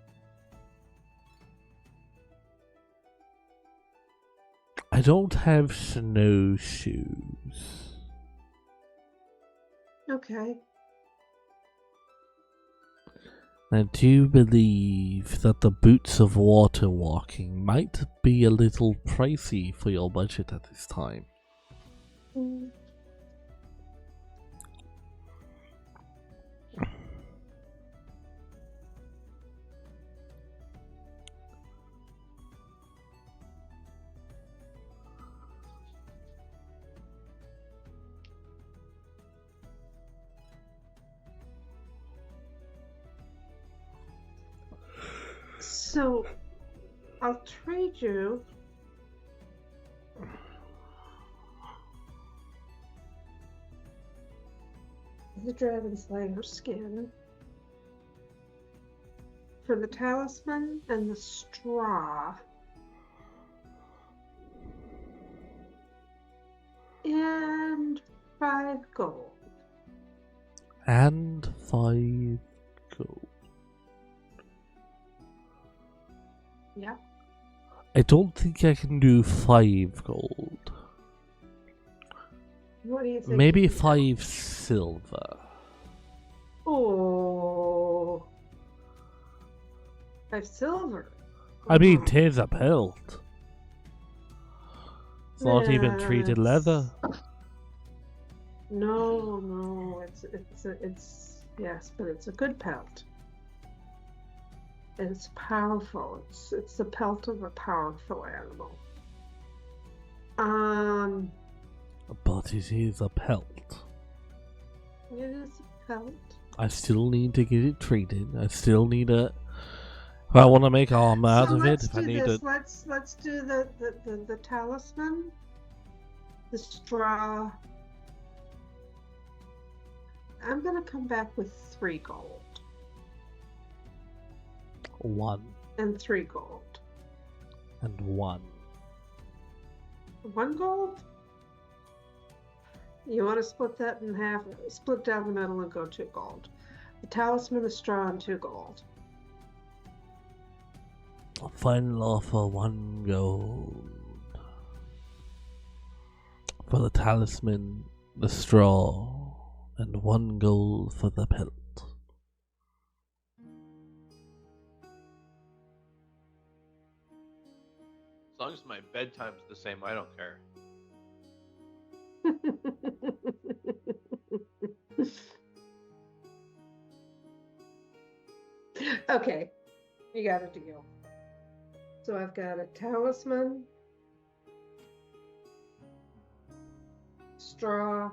I don't have snowshoes. Okay. I do believe that the boots of water walking might be a little pricey for your budget at this time. Mm. So I'll trade you the Dragon Slayer skin for the talisman and the straw. And 5 gold. And 5 gold. Yeah. I don't think I can do 5 gold. What do you think? Maybe you can 5 silver. do? Oh. 5 silver. I mean, Oh. 'tis a pelt. It's not even treated leather. No, it's yes, but it's a good pelt. And it's powerful. It's the pelt of a powerful animal. But it is a pelt. It is a pelt. I still need to get it treated. I still need a. If I want to make armor out So of it, let's if I do need this. to. Let's do the talisman, the straw. I'm gonna come back with 3 gold 1 and 3 gold. and 1. 1 gold? You want to split that in half, split down the middle and go 2 gold. The talisman, the straw, and 2 gold. Final offer 1 gold. For the talisman, the straw, and 1 gold for the pelt. As long as my bedtime's the same, I don't care. Okay, you got a deal. So I've got a talisman, straw,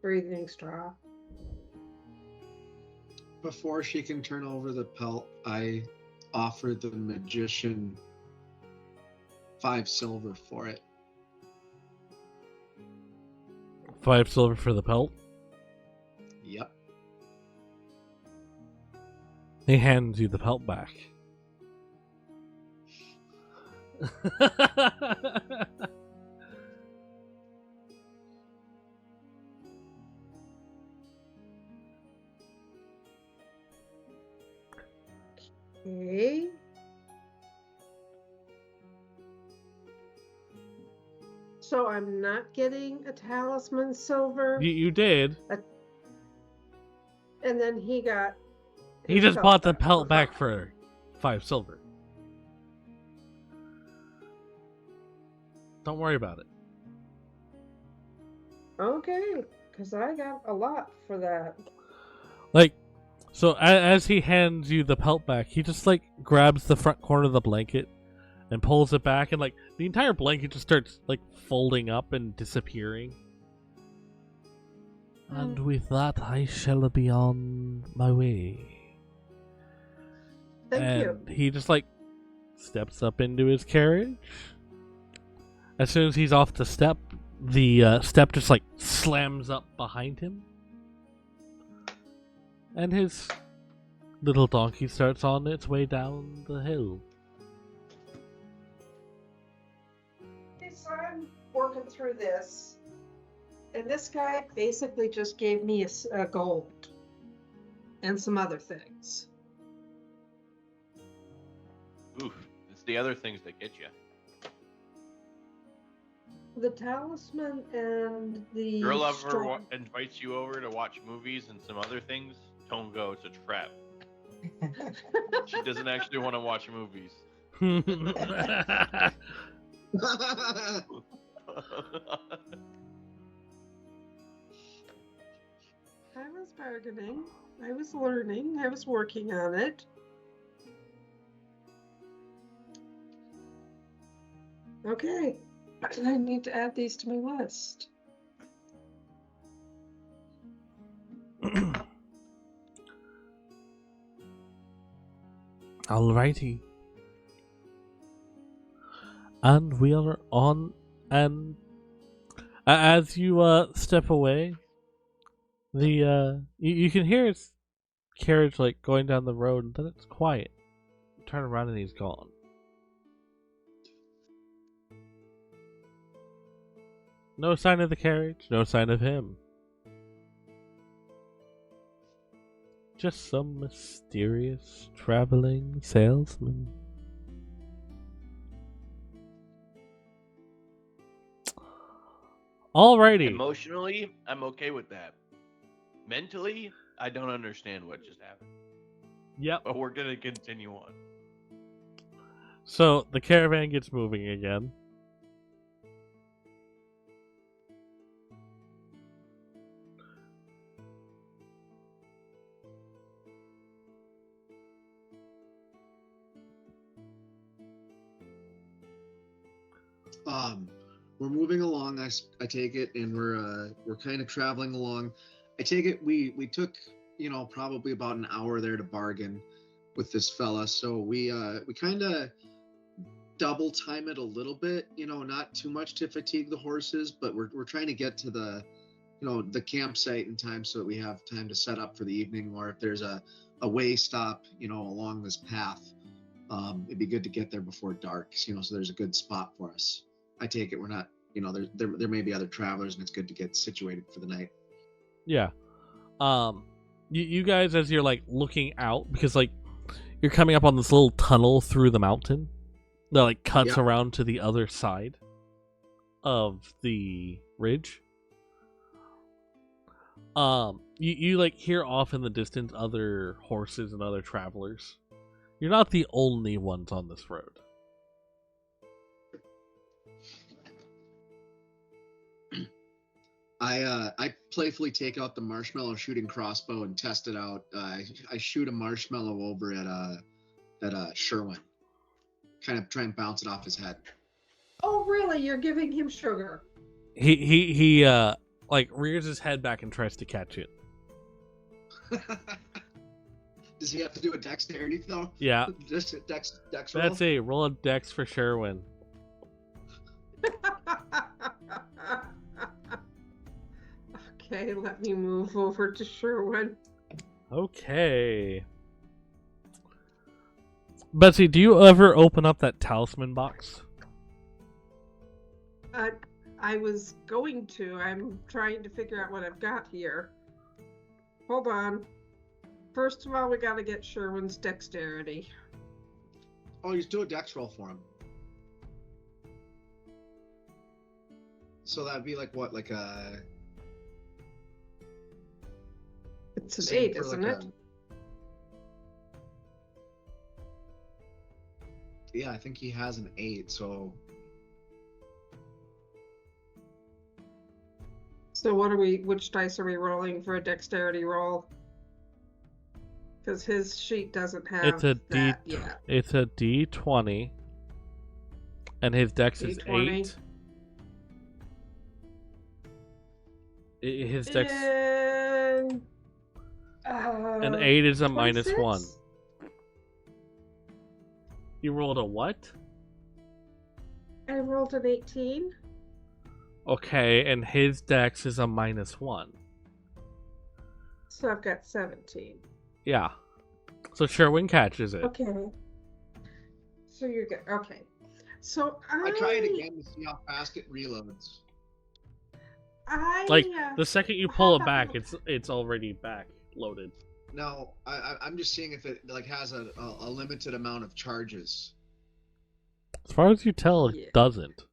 breathing straw, Before she can turn over the pelt, I offer the magician 5 silver for it. 5 silver for the pelt. Yep. He hands you the pelt back. Okay. So I'm not getting a talisman silver, You did. and then he got. He his just belt bought the back. pelt back for 5 silver. Don't worry about it. Okay, because I got a lot for that. Like, so as he hands you the pelt back, he just like grabs the front corner of the blanket and pulls it back, and like the entire blanket just starts like folding up and disappearing. And with that, I shall be on my way. Thank you. And he just like steps up into his carriage. As soon as he's off the step, the step just like slams up behind him, and his little donkey starts on its way down the hill. Okay, so I'm working through this, and this guy basically just gave me a gold and some other things. Oof. It's the other things that get you. The talisman and the Your lover strong- invites you over to watch movies and some other things. Don't go. It's a trap. She doesn't actually want to watch movies. I was bargaining. I was learning. I was working on it. Okay. I need to add these to my list. Alrighty. And we are on, and as you step away, you can hear his carriage like going down the road, and then it's quiet. You turn around and he's gone. No sign of the carriage, no sign of him. Just some mysterious traveling salesman. Alrighty. Emotionally, I'm okay with that. Mentally, I don't understand what just happened. Yep. But we're gonna continue on. So the caravan gets moving again. We're moving along. I take it, and we're kind of traveling along. I take it we took probably about an hour there to bargain with this fella. So we kind of double time it a little bit. Not too much to fatigue the horses, but we're trying to get to the campsite in time so that we have time to set up for the evening. Or if there's a way stop along this path, it'd be good to get there before dark. So there's a good spot for us. I take it we're not, there may be other travelers, and it's good to get situated for the night. Yeah. You guys, as you're like looking out, because like you're coming up on this little tunnel through the mountain that like cuts around to the other side of the ridge. You like hear off in the distance other horses and other travelers. You're not the only ones on this road. I playfully take out the marshmallow shooting crossbow and test it out. I shoot a marshmallow over at Sherwin. Kind of try and bounce it off his head. Oh, really? You're giving him sugar? He like rears his head back and tries to catch it. Does he have to do a dexterity though? Yeah, Just a dex roll? that's a roll of dex for Sherwin. Okay, let me move over to Sherwin. Okay. Betsy, do you ever open up that talisman box? I was going to. I'm trying to figure out what I've got here. Hold on. First of all, we got to get Sherwin's dexterity. Oh, you do a dex roll for him. So that'd be like what? Like a. It's an same 8, for isn't like it? Yeah, I think he has an 8, so. So which dice are we rolling for a dexterity roll? Because his sheet doesn't have It's a that yet. It's a D20, and his dex is D20. 8. His dex, And, an 8 is a minus 1. 26? You rolled a what? I rolled an 18. Okay, and his dex is a minus 1. So I've got 17. Yeah. So Sherwin catches it. Okay. So you're good. Okay. So I try it again to see how fast it reloads. Like the second you pull it Hold back, on. it's already back loaded. No, I'm just seeing if it like has a limited amount of charges. As far as you tell, Yeah. it doesn't.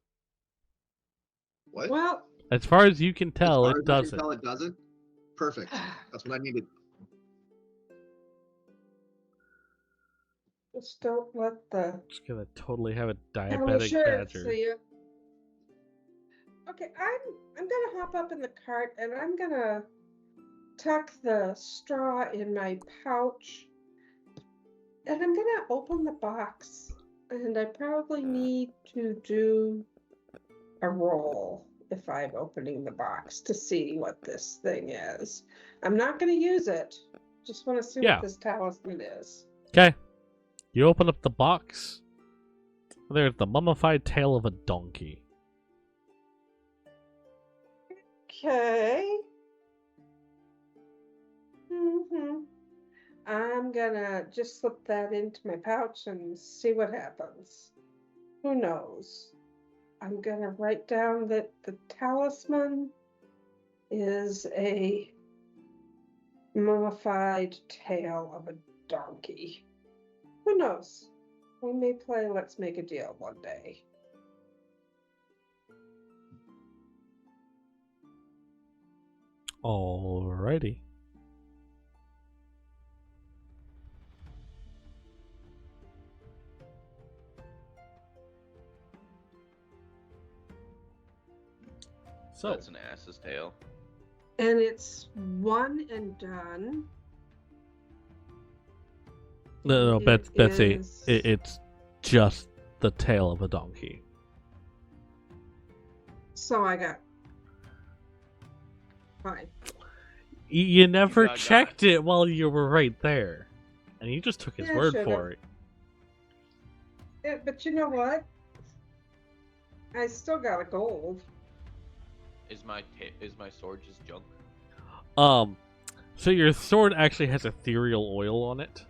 What? Well, As far as you can tell, As far it as I can doesn't. tell, it doesn't. Perfect. That's what I needed. just don't let the Just gonna totally have a Tell me diabetic sure, badger. so you... Okay, I'm gonna hop up in the cart and I'm gonna tuck the straw in my pouch and I'm gonna open the box and I probably need to do a roll if I'm opening the box to see what this thing is. I'm not gonna use it. Just want to see Yeah. what this talisman is. Okay. You open up the box. There's the mummified tail of a donkey. Okay. I'm gonna just slip that into my pouch and see what happens. Who knows? I'm gonna write down that the talisman is a mummified tail of a donkey. Who knows? We may play Let's Make a Deal one day. Alrighty. So That's an ass's tail. And it's one and done. no, It Betsy, is- it's just the tail of a donkey. So I got fine. You never got checked it while you were right there, and you just took his Yeah, I word should've. for it. Yeah, but you know what? I still got a gold. Is my sword just junk? So your sword actually has ethereal oil on it.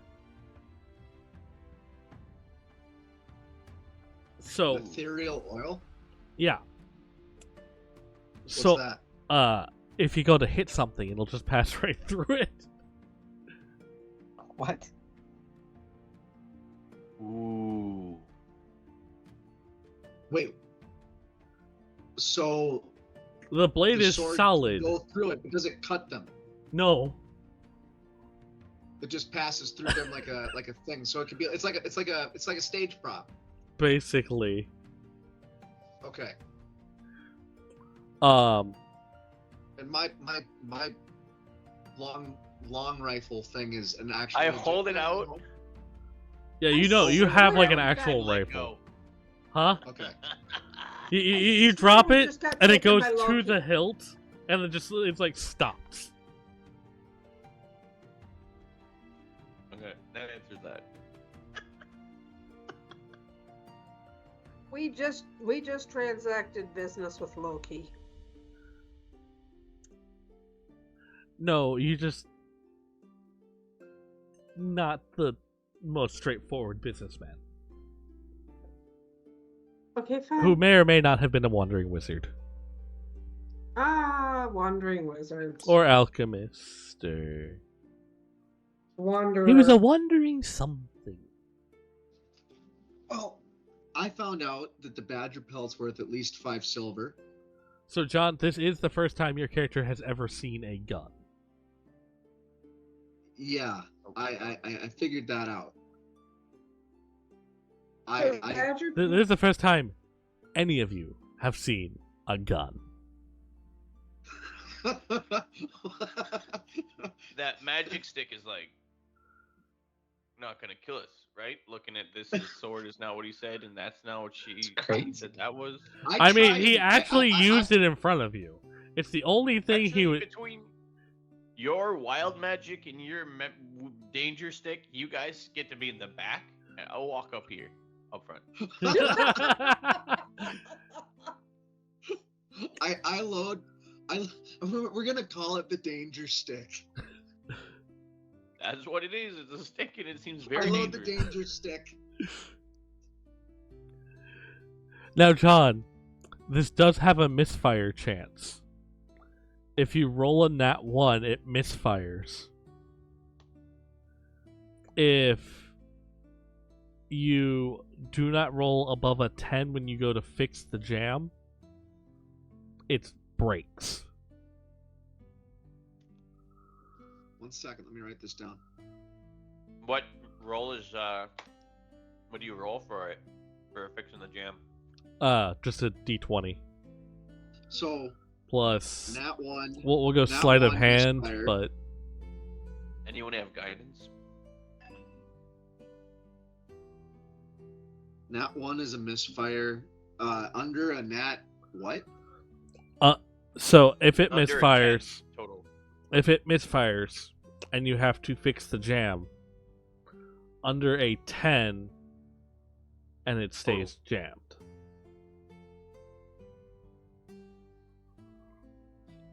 So Ethereal oil? yeah. What's So that? if you go to hit something, it'll just pass right through it. What? Ooh. Wait. So The blade the is sword solid. can go through it, but does it cut them? No. It just passes through them like a thing. So it could be it's like a stage prop. Basically. Okay. And my long rifle thing is an actual. I hold it out. Yeah, I you know, you swear have like an I actual Let rifle. go. Huh? Okay. You I drop swear I it, just got and it taken goes by to Loki. the hilt, and then it's like stops. Okay, that answers that. We just transacted business with Loki. No, you just not the most straightforward businessman Okay, fine. who may or may not have been a wandering wizard Wandering wizards. or alchemist, or Wanderer. he was a wandering something. Well, I found out that the badger pelt's worth at least 5 silver. So, John, this is the first time your character has ever seen a gun. Yeah, I figured that out. So I Badger This is the first time any of you have seen a gun. That magic stick is like not gonna kill us, right? Looking at this, his sword is not what he said, and that's not what she crazy. said that was. I mean, tried he to- actually I- used it in front of you. It's the only thing Actually, he would. between your wild magic and your danger stick, you guys get to be in the back, and I'll walk up here, up front. I load. We're gonna call it the danger stick. That's what it is. It's a stick, and it seems I very load the dangerous. danger stick. Now, John, this does have a misfire chance. If you roll a nat 1, it misfires. If you do not roll above a 10 when you go to fix the jam, it breaks. 1 second, let me write this down. What roll is what do you roll for it? For fixing the jam? Just a d20 So plus. nat 1. We'll go nat sleight of 1 hand, misfire. but Anyone have guidance? Nat 1 is a misfire. Under a nat what? so if it Under a 10 misfires, total. if it misfires, and you have to fix the jam under a 10, and it stays jammed.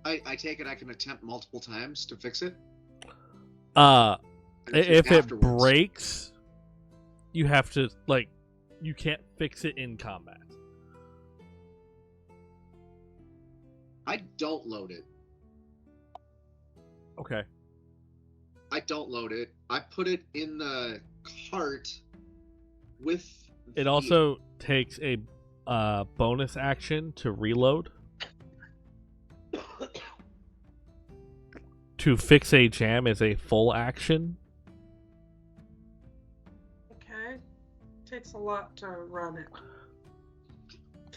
I take it I can attempt multiple times to fix it. If it Afterwards. breaks, you have to you can't fix it in combat. I don't load it. Okay. I don't load it. I put it in the cart with. It the- also takes a bonus action to reload. To fix a jam is a full action. Okay. Takes a lot to run it.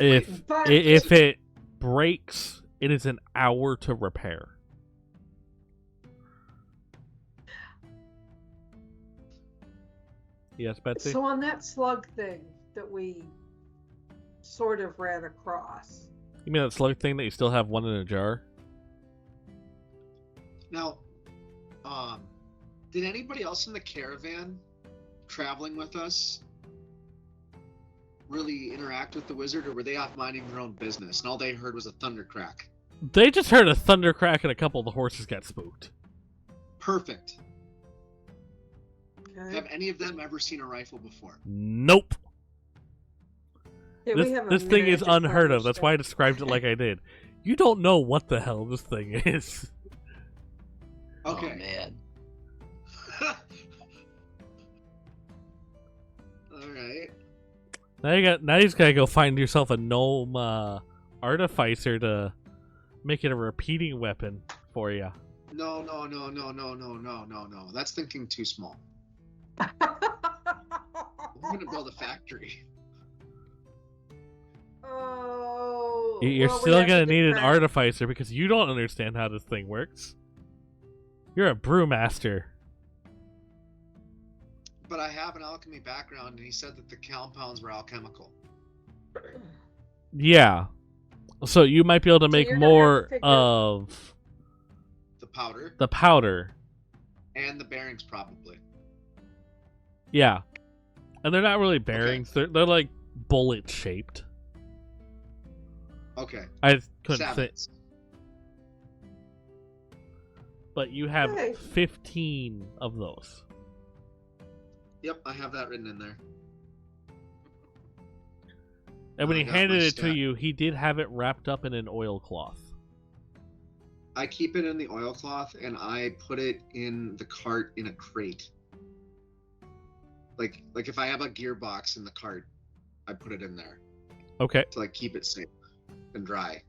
If But if it breaks, it is an hour to repair. Yes, Betsy? so on that slug thing that we sort of ran across. You mean that slug thing that you still have one in a jar? Now, did anybody else in the caravan traveling with us really interact with the wizard, or were they off minding their own business and all they heard was a thunder crack? They just heard a thunder crack and a couple of the horses got spooked. Perfect. Okay. Have any of them ever seen a rifle before? Nope. Yeah, we This, have a this thing is magic unheard of. thunder That's why I stick. described it like I did. You don't know what the hell this thing is. Oh Okay. man. All right. Now you just gotta go find yourself a gnome artificer to make it a repeating weapon for you. No. That's thinking too small. I'm gonna build a factory. Oh. You're well, we still have to gonna get need an back- artificer because you don't understand how this thing works. You're a brewmaster. But I have an alchemy background, and he said that the compounds were alchemical. Yeah. So you might be able to make you're gonna have to more figure- The powder the powder. and the bearings, probably. Yeah. And they're not really bearings. They're like bullet shaped. Okay. I couldn't say. Sabots. But you have Hey. 15 of those. Yep, I have that written in there. And when I he got handed my it to stat. you, he did have it wrapped up in an oilcloth. I keep it in the oilcloth and I put it in the cart in a crate. Like if I have a gearbox in the cart, I put it in there Okay. to like keep it safe and dry.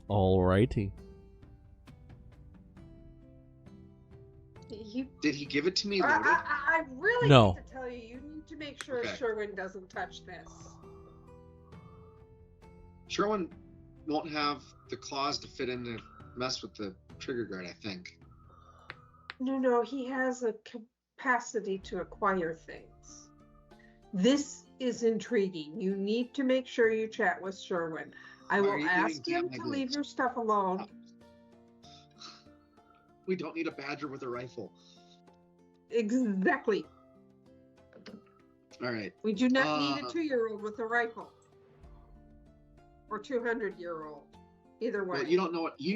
Alrighty. You, Did he give it to me I, loaded? I really No. need to tell you, you need to make sure Okay. Sherwin doesn't touch this. Sherwin won't have the claws to fit in to mess with the trigger guard, I think. No, he has a capacity to acquire things. This is intriguing. You need to make sure you chat with Sherwin. I Why will are you ask giving him Cam to my leave boots? your stuff alone. We don't need a badger with a rifle. Exactly. All right. We do not need a Uh, 2-year-old with a rifle. Or 200-year-old. Either way. Well, you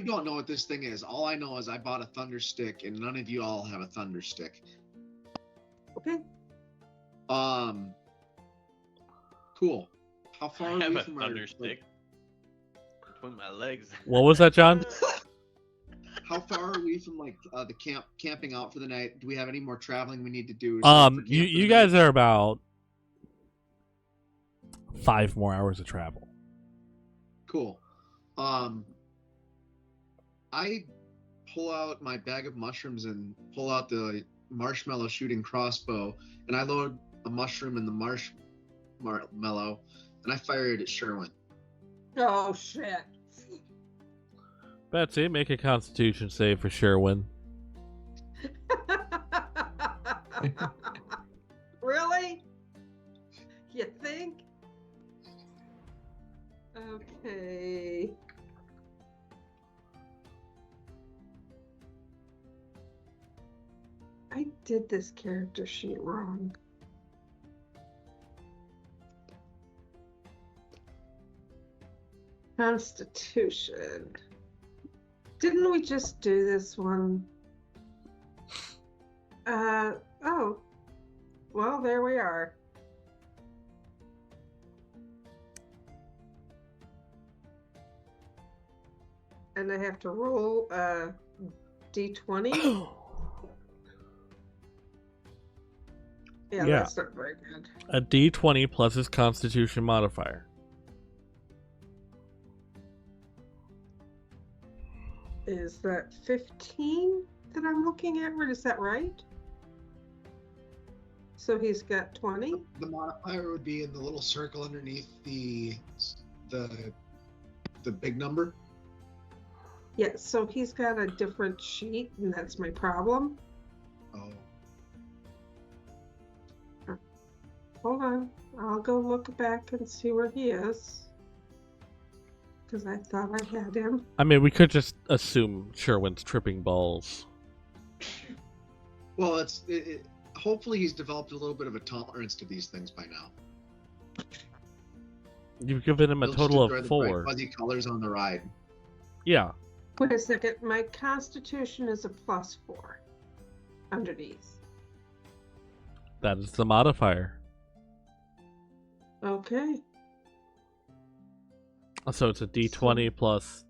don't know what this thing is. All I know is I bought a thunder stick, and none of you all have a thunder stick. Okay. Cool. How far I are have we a from our thunder stick between my legs. What was that, John? How far are we from like the camping out for the night? Do we have any more traveling we need to do? to set up for camp for You the guys night? are about 5 more hours of travel. Cool. I pull out my bag of mushrooms and pull out the marshmallow shooting crossbow, and I load a mushroom in the marshmallow, and I fire it at Sherwin. Oh, shit. Betsy, make a Constitution save for Sherwin. Really? You think? Okay. I did this character sheet wrong. Constitution. Didn't we just do this one? Oh. Well, there we are. And I have to roll a d20. Yeah, Yeah. that's not very good. A D20 plus his Constitution modifier. Is that 15 that I'm looking at? Or is that right? So he's got 20? The modifier would be in the little circle underneath the big number. Yeah, so he's got a different sheet, and that's my problem. Oh. Hold on. I'll go look back and see where he is. Because I thought I had him. I mean, we could just assume Sherwin's tripping balls. Well, hopefully he's developed a little bit of a tolerance to these things by now. You've given him a He'll total just of enjoy the 4. bright, fuzzy colors on the ride. Yeah. Wait a second. My constitution is a +4 underneath. That is the modifier. Okay. So it's a D20 plus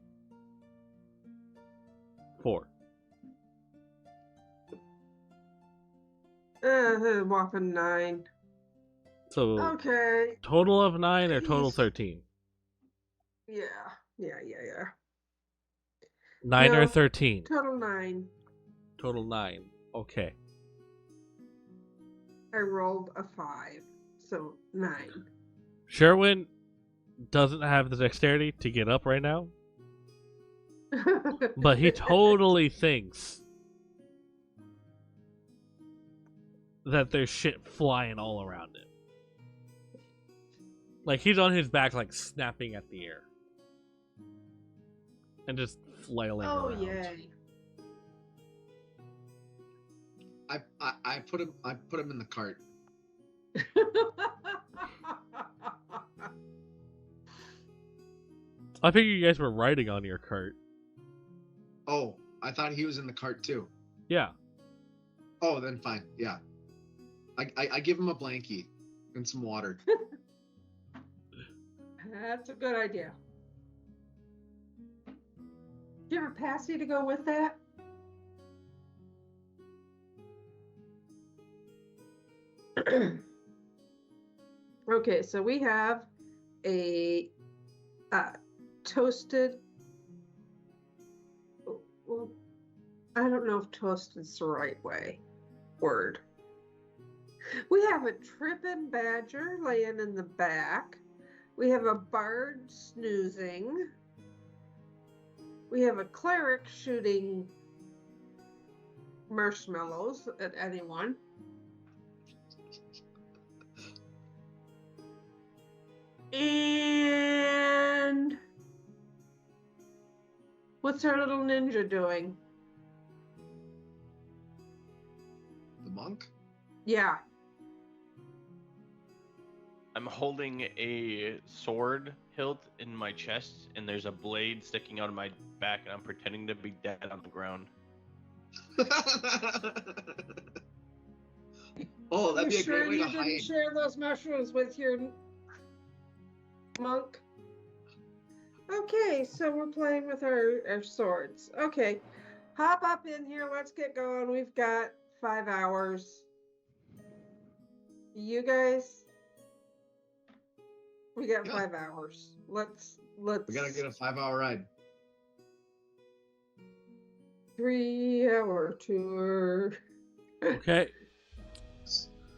4. Whopping 9. So Okay. total of 9 or total Jeez. 13? Yeah. 9 or No. 13? Total 9. Total 9. Okay. I rolled a 5. So 9. Sherwin doesn't have the dexterity to get up right now, but he totally thinks that there's shit flying all around him. Like he's on his back, like snapping at the air. And just flailing Oh, around. yay. I put him in the cart. I figured you guys were riding on your cart. Oh, I thought he was in the cart too. Yeah. Oh, then fine. Yeah. I give him a blankie and some water. That's a good idea. Do you have a passy to go with that? Okay, so we have a toasted. Well, I don't know if toasted's the right word. We have a tripping badger laying in the back. We have a bard snoozing. We have a cleric shooting marshmallows at anyone. And what's our little ninja doing? The monk? Yeah. I'm holding a sword hilt in my chest, and there's a blade sticking out of my back, and I'm pretending to be dead on the ground. Oh, that'd be You a sure great way you to didn't hide. share those mushrooms with your monk? Okay, so we're playing with our swords. Okay, hop up in here. Let's get going. We've got 5 hours. You guys, we got Yeah. 5 hours. Let's. We gotta get a 5-hour ride. 3-hour tour. Okay.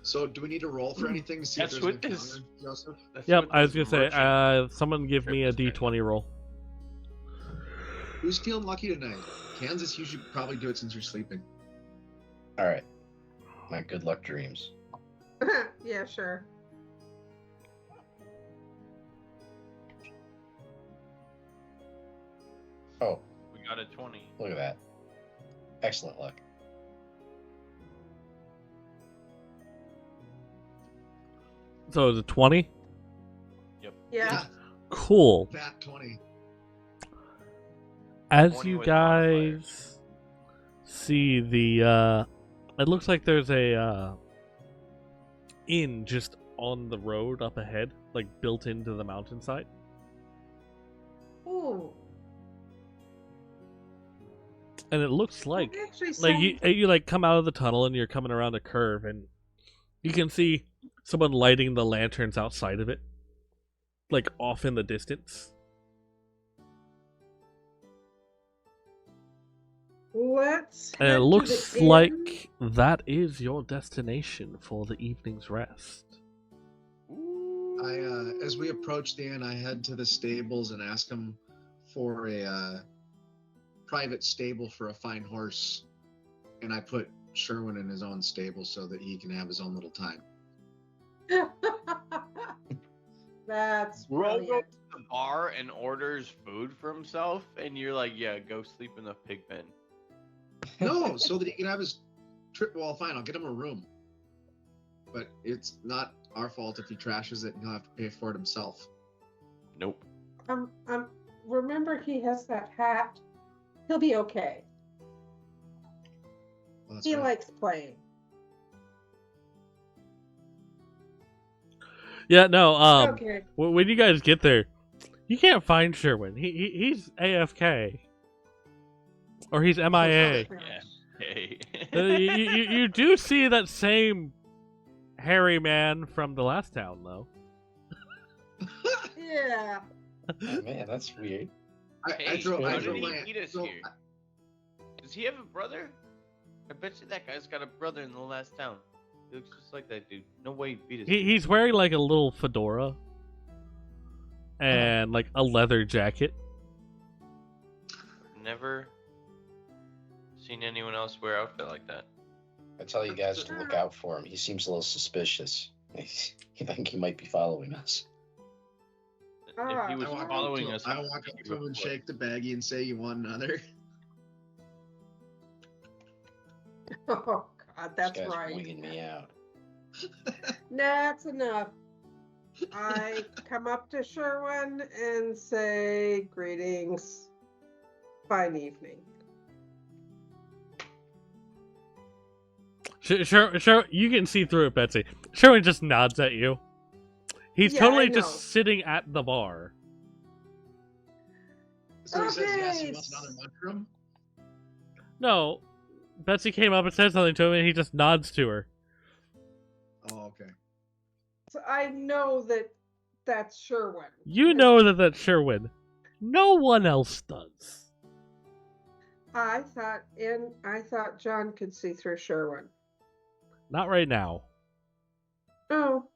So, do we need to roll for anything to see That's if there's what an this- encounter, Joseph? That's Yep, what I was this gonna say, merchant someone give me a trip is d20 roll. Who's feeling lucky tonight? Kansas, you should probably do it since you're sleeping. All right. My good luck dreams. Yeah, sure. Oh, We got a 20. look at that. Excellent luck. So is it 20? Yeah. Cool. That 20. As 20 you with modifier. guys see the it looks like there's a inn just on the road up ahead, like built into the mountainside. Ooh. And it looks like That actually you sounds- you like come out of the tunnel and you're coming around a curve and you can see someone lighting the lanterns outside of it, like off in the distance. Let's And head it to looks the inn. like that is your destination for the evening's rest. As we approach the inn, I head to the stables and ask him for a private stable for a fine horse, and I put Sherwin in his own stable so that he can have his own little time. That's Roll brilliant. to the bar and orders food for himself, and you're like, yeah, go sleep in the pig pen. No, so that he can have his trip. Well, fine, I'll get him a room, but it's not our fault if he trashes it, and he'll have to pay for it himself. Nope. Remember he has that hat. He'll be okay. Well, that's He right. likes playing. Yeah, no. Okay. When you guys get there, you can't find Sherwin. He's AFK, or he's MIA. Yeah. Hey. You do see that same hairy man from the last town, though. Yeah. Oh, man, that's weird. I Hey, drove how I did drove he my- meet us so here? Does he have a brother? I bet you that guy's got a brother in the last town. He looks just like that dude. No way he beat us. He's wearing like a little fedora and like a leather jacket. Never seen anyone else wear outfit like that. I tell you guys to look out for him. He seems a little suspicious. You think he might be following us? If he was I walk following up us, to him, I walk up to him and shake the baggie and say, "You want another?" Oh God, that's this guy's right. winging me out. That's enough. I come up to Sherwin and say, greetings. Fine evening. Sure, you can see through it, Betsy. Sherwin just nods at you. He's Yeah, totally I know. just sitting at the bar. So he says yes, he Okay. wants another mushroom. No, Betsy came up and said something to him, and he just nods to her. Oh, okay. So I know that that's Sherwin. You know that that's Sherwin. No one else does. I thought John could see through Sherwin. Not right now. Oh,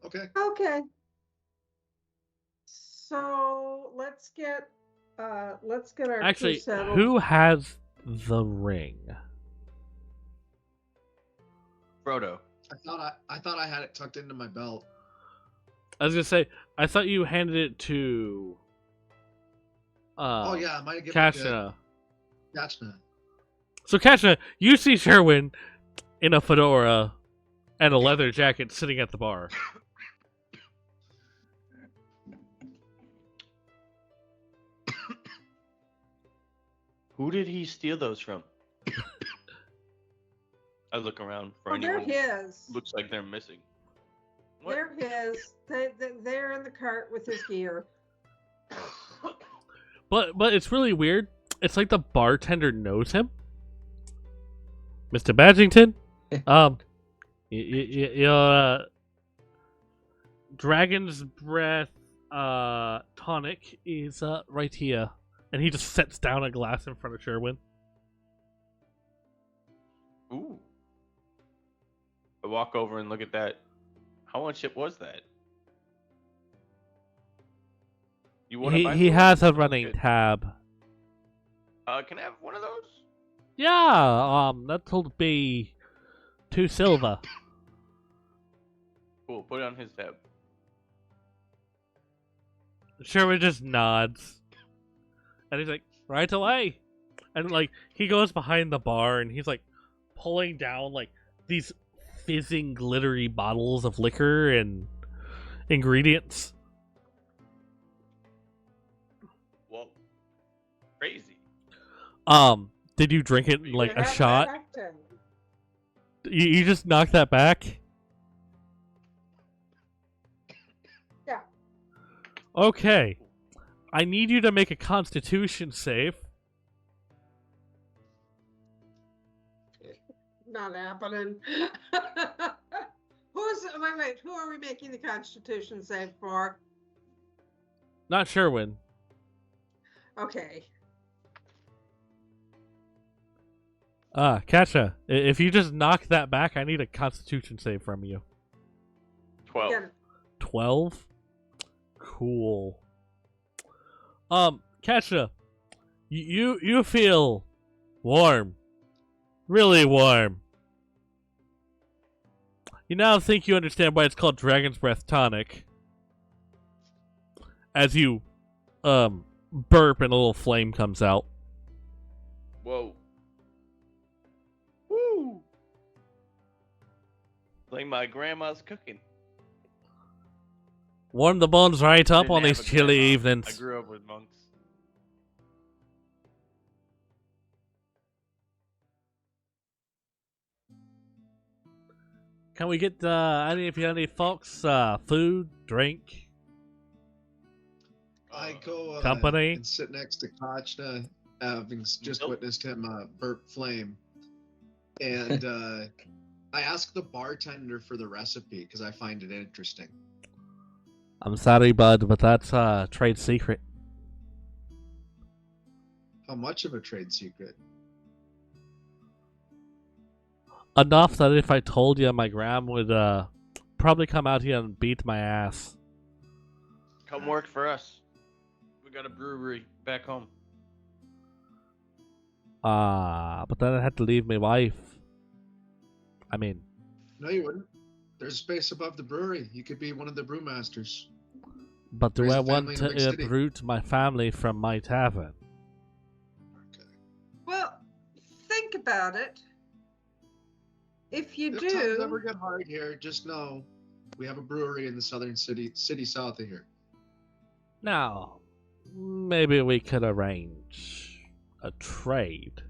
Okay. okay. So let's get our crew Actually, settled. who has the ring? Frodo. I thought I had it tucked into my belt. I was gonna say, I thought you handed it to. Oh yeah, I might have given it Kashna. to Kachna. So Kashna, you see Sherwin in a fedora and a leather jacket sitting at the bar. Who did he steal those from? I look around for Oh, they're anyone his. looks like they're missing. What? They're his. They're in the cart with his gear. But it's really weird. It's like the bartender knows him. Mr. Badgington, your Dragon's Breath tonic is right here, and he just sets down a glass in front of Sherwin. Ooh. I walk over and look at that. How much it was that? You want to buy He one? has a running Good. tab. Can I have one of those? Yeah, that'll be 2 silver. Cool. Put it on his tab. Sherwin just nods, and he's like, "Right away." And like he goes behind the bar, and he's like pulling down like these fizzing, glittery bottles of liquor and ingredients. Whoa. Crazy. Did you drink it like You a have shot? that acting. You just knocked that back? Yeah. Okay. I need you to make a Constitution save. Not happening. Wait, who are we making the Constitution save for? Not Sherwin. Okay. Katja, if you just knock that back, I need a Constitution save from you. 12. Get it. 12? Cool. Katja, you feel warm. Really warm. You now think you understand why it's called Dragon's Breath Tonic. As you, burp and a little flame comes out. Whoa. Woo! Like my grandma's cooking. Warm the bones right up Didn't on have these a chilly grandma. I evenings. grew up with monks. Can we get any folks food, drink? I go Company? and sit next to Kachna, having just Nope. witnessed him burp flame, and I ask the bartender for the recipe because I find it interesting. I'm sorry, bud, but that's trade secret. How much of a trade secret? Enough that if I told you, my gram would probably come out here and beat my ass. Come work for us. We got a brewery back home. But then I'd have to leave my wife. I mean, No, you wouldn't. There's space above the brewery. You could be one of the brewmasters. but do Raise I a want family in a to big city. uproot my family from my tavern? Okay. Well, think about it. If you If times do, ever get hard here, just know we have a brewery in the southern city south of here. Now, maybe we could arrange a trade.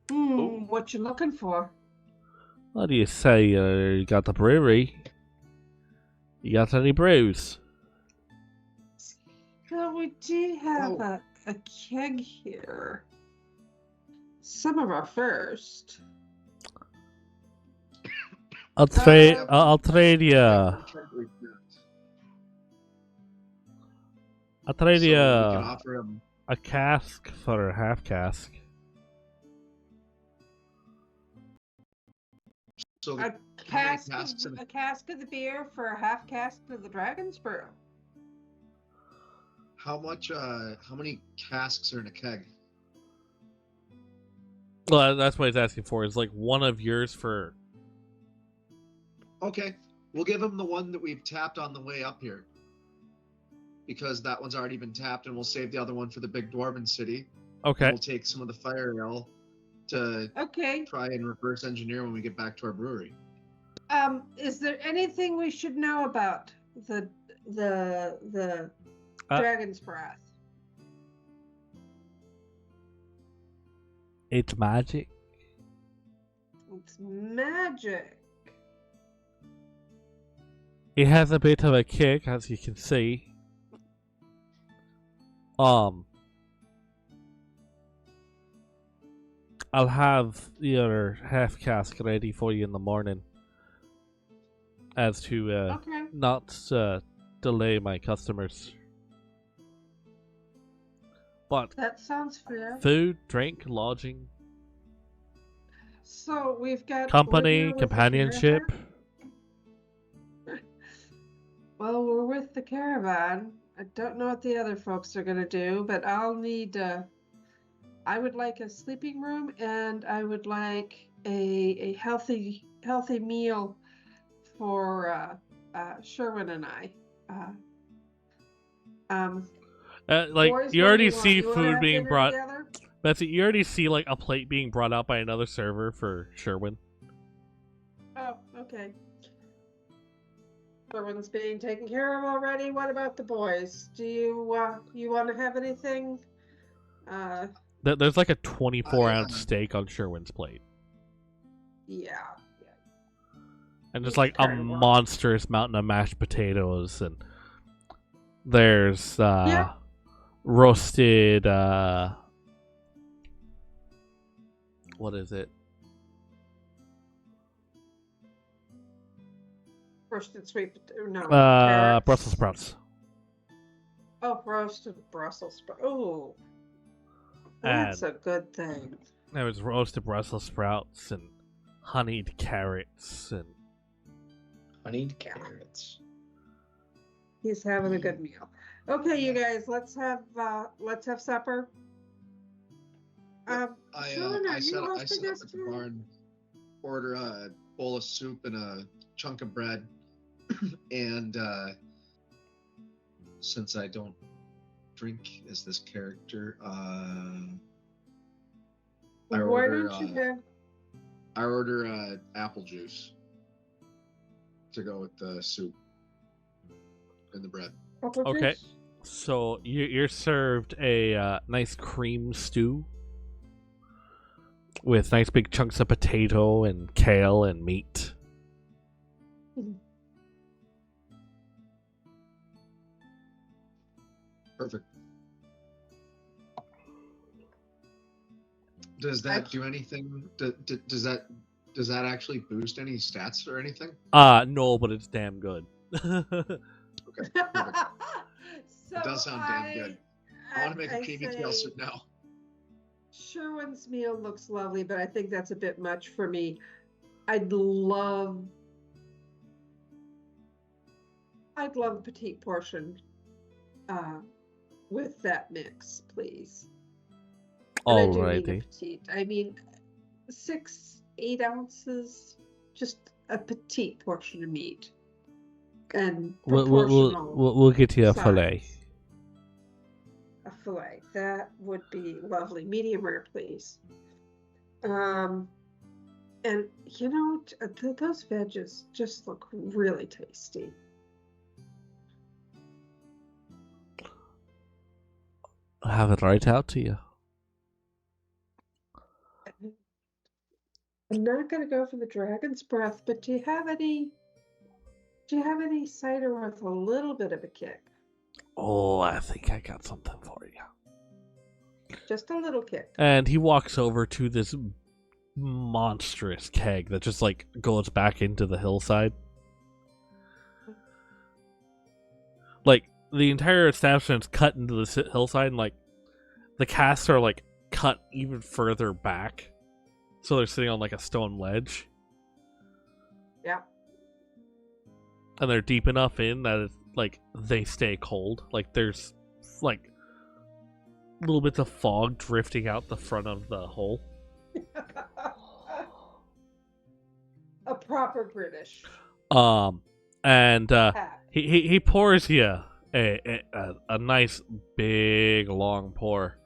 what you looking for? What do you say? You got the brewery. You got any brews? So we do have Oh. a keg here. Some of our first. I'll trade. Um, I'll trade you. I'll trade So you we can offer him. a cask for a half cask. So A casks in- a cask of the beer for a half cask of the Dragon's Brew. how many casks are in a keg? Well, that's what he's asking for. Is like one of yours for. Okay, we'll give him the one that we've tapped on the way up here, because that one's already been tapped, and we'll save the other one for the big dwarven city. Okay. We'll take some of the fire ale to Okay. try and reverse engineer when we get back to our brewery. Is there anything we should know about the Uh, Dragon's Breath? It's magic. It's magic. It has a bit of a kick, as you can see. I'll have your half cask ready for you in the morning. As to Okay. not delay my customers. But That sounds fair. food, drink, lodging, So we've got company, Olivia with the companionship. caravan. Well, we're with the caravan. I don't know what the other folks are gonna do, but I'll need. I would like a sleeping room, and I would like a healthy meal for Sherwin and I. Like boys, you what do already you want? see You wanna food have being dinner brought. together? Betsy, you already see like a plate being brought out by another server for Sherwin. Oh, okay. Sherwin's being taken care of already. What about the boys? Do you want to have anything? There's like a 24-ounce I- steak on Sherwin's plate, Yeah. and just like a Kinda wild. monstrous mountain of mashed potatoes, and there's Yeah. roasted. What is it? Roasted sweet potato. No. carrots. Brussels sprouts. Oh, roasted Brussels sprouts. Oh, that's And a good thing. there was roasted Brussels sprouts and honeyed carrots and Honeyed carrots. He's having a good meal. Okay, you guys, let's have supper. Sean, are I you set up hosting at us the tonight? barn, order a bowl of soup and a chunk of bread, and since I don't drink as this character, I Why order don't you have apple juice to go with the soup and the bread. apple Okay. juice? so you're served a nice cream stew with nice big chunks of potato and kale and meat. Perfect. Does that do anything? Does that actually boost any stats or anything? No, but it's damn good. Okay. Perfect. So It does sound damn good. I want to make a creamy tail soup now. Sherwin's meal looks lovely, but I think that's a bit much for me. I'd love a petite portion with that mix, please. And I do mean a Alrighty. petite. I mean 6-8 ounces, just a petite portion of meat. And proportional We'll get you a size. fillet. A fillet. That would be lovely. Medium rare, please. And you know, those veggies just look really tasty. I'll have it right out to you. I'm not gonna go for the dragon's breath, but do you have any cider with a little bit of a kick? Oh, I think I got something for you. Just a little kick. And he walks over to this monstrous keg that just like goes back into the hillside. Like the entire establishment's cut into the hillside, and like the casts are like cut even further back, so they're sitting on like a stone ledge. Yeah. And they're deep enough in that it's like they stay cold. Like there's like little bits of fog drifting out the front of the hole. A proper British And hat. he pours you a nice big long pour,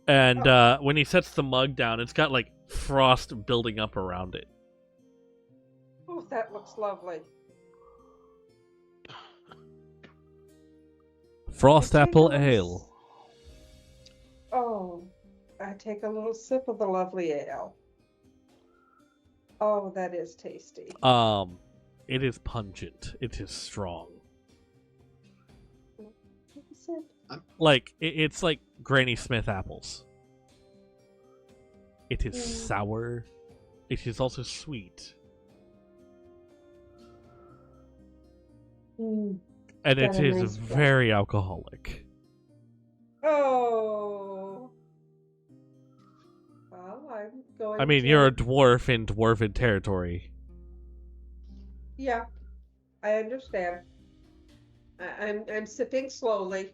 and when he sets the mug down, it's got like frost building up around it. Oh, that looks lovely. Frost I take apple a little ale. Oh, I take a little sip of the lovely ale. Oh, that is tasty. It is pungent. It is strong. Take a sip. Like it's like Granny Smith apples. It is Mm. sour. It is also sweet, Mm. and it Got a is nice very alcoholic. Oh. Well, I'm going I mean, to... you're a dwarf in dwarven territory. Yeah, I understand. I'm sipping slowly.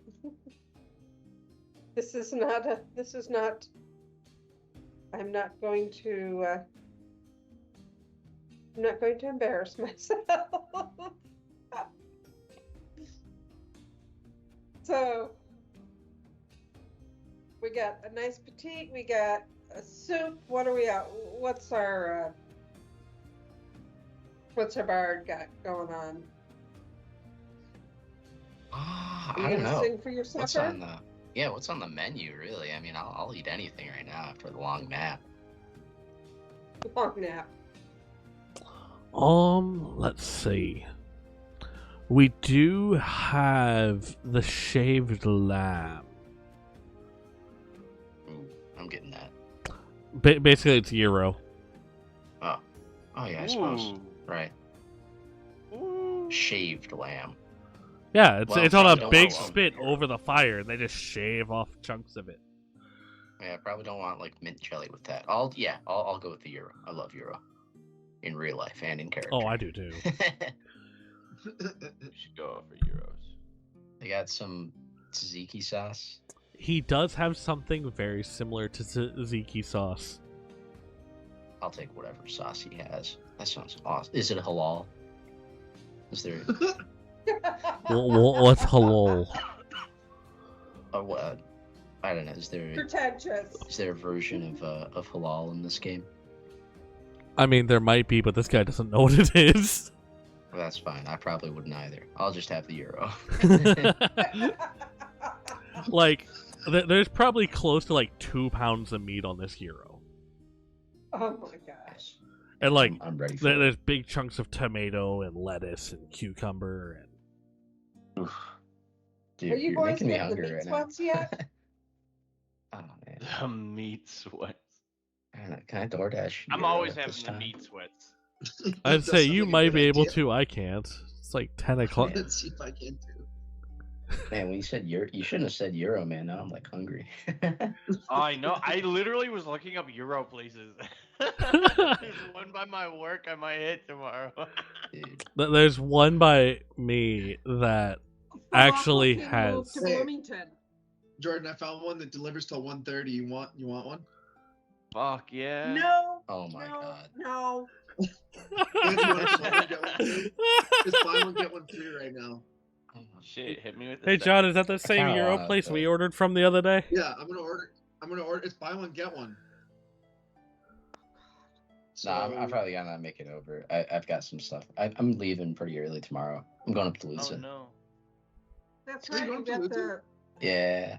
This is not. I'm not going to embarrass myself. So we got a nice petite, we got a soup. What are we at? What's our bard got going on? Ah, Are you I don't gonna know. sing for your What's supper? on what's on the menu really? I mean, I'll eat anything right now after the long nap. Long nap. Let's see. We do have the shaved lamb. Ooh, I'm getting that. Basically, it's gyro. Oh yeah, I suppose. Ooh. Right. Ooh. Shaved lamb. Yeah, it's Well, it's on probably a don't big want spit gyro. over the fire, and they just shave off chunks of it. Yeah, I probably don't want like mint jelly with that. I'll go with the gyro. I love gyro. In real life and in character. Oh, I do too. You should go for Euros. They got some tzatziki sauce. He does have something very similar to tzatziki sauce. I'll take whatever sauce he has. That sounds awesome. Is it halal? Is there What's halal? a what? I don't know. Is Pretentious. there a version of halal in this game? I mean, there might be, but this guy doesn't know what it is. Well, that's fine. I probably wouldn't either. I'll just have the gyro. Like, there's probably close to like 2 pounds of meat on this gyro, Oh my gosh. and like I'm ready for there's big chunks of tomato and lettuce and cucumber and it. Dude, Are you you're boys making me getting the hungry meat right now. sweats yet? Oh man. The meat sweats. Can I DoorDash? I'm gyro always at having this the time? meat sweats. I'd That say sounds you like a might good be able idea. to. I can't. It's like 10 o'clock. Yeah. Let's see if I can too. Man, when you said you shouldn't have said gyro, man. Now I'm like hungry. I know. I literally was looking up Euro places. There's one by my work I might hit tomorrow. Dude. There's one by me that actually Falafel has. moved to Hey. Bloomington. Jordan, I found one that delivers till 1:30. You want one? Fuck yeah. No. Oh my no, god. No. Just buy one get one free right now. Oh, Shit, hit me with Hey the John, is that the same kinda Euro want it, place we but- ordered from the other day? Yeah, I'm gonna order. It's buy one get one. No, I'm probably gonna make it over. I've got some stuff. I'm leaving pretty early tomorrow. I'm going up to Oh Lusa. no. That's Are you right. going You to got Luther? Yeah.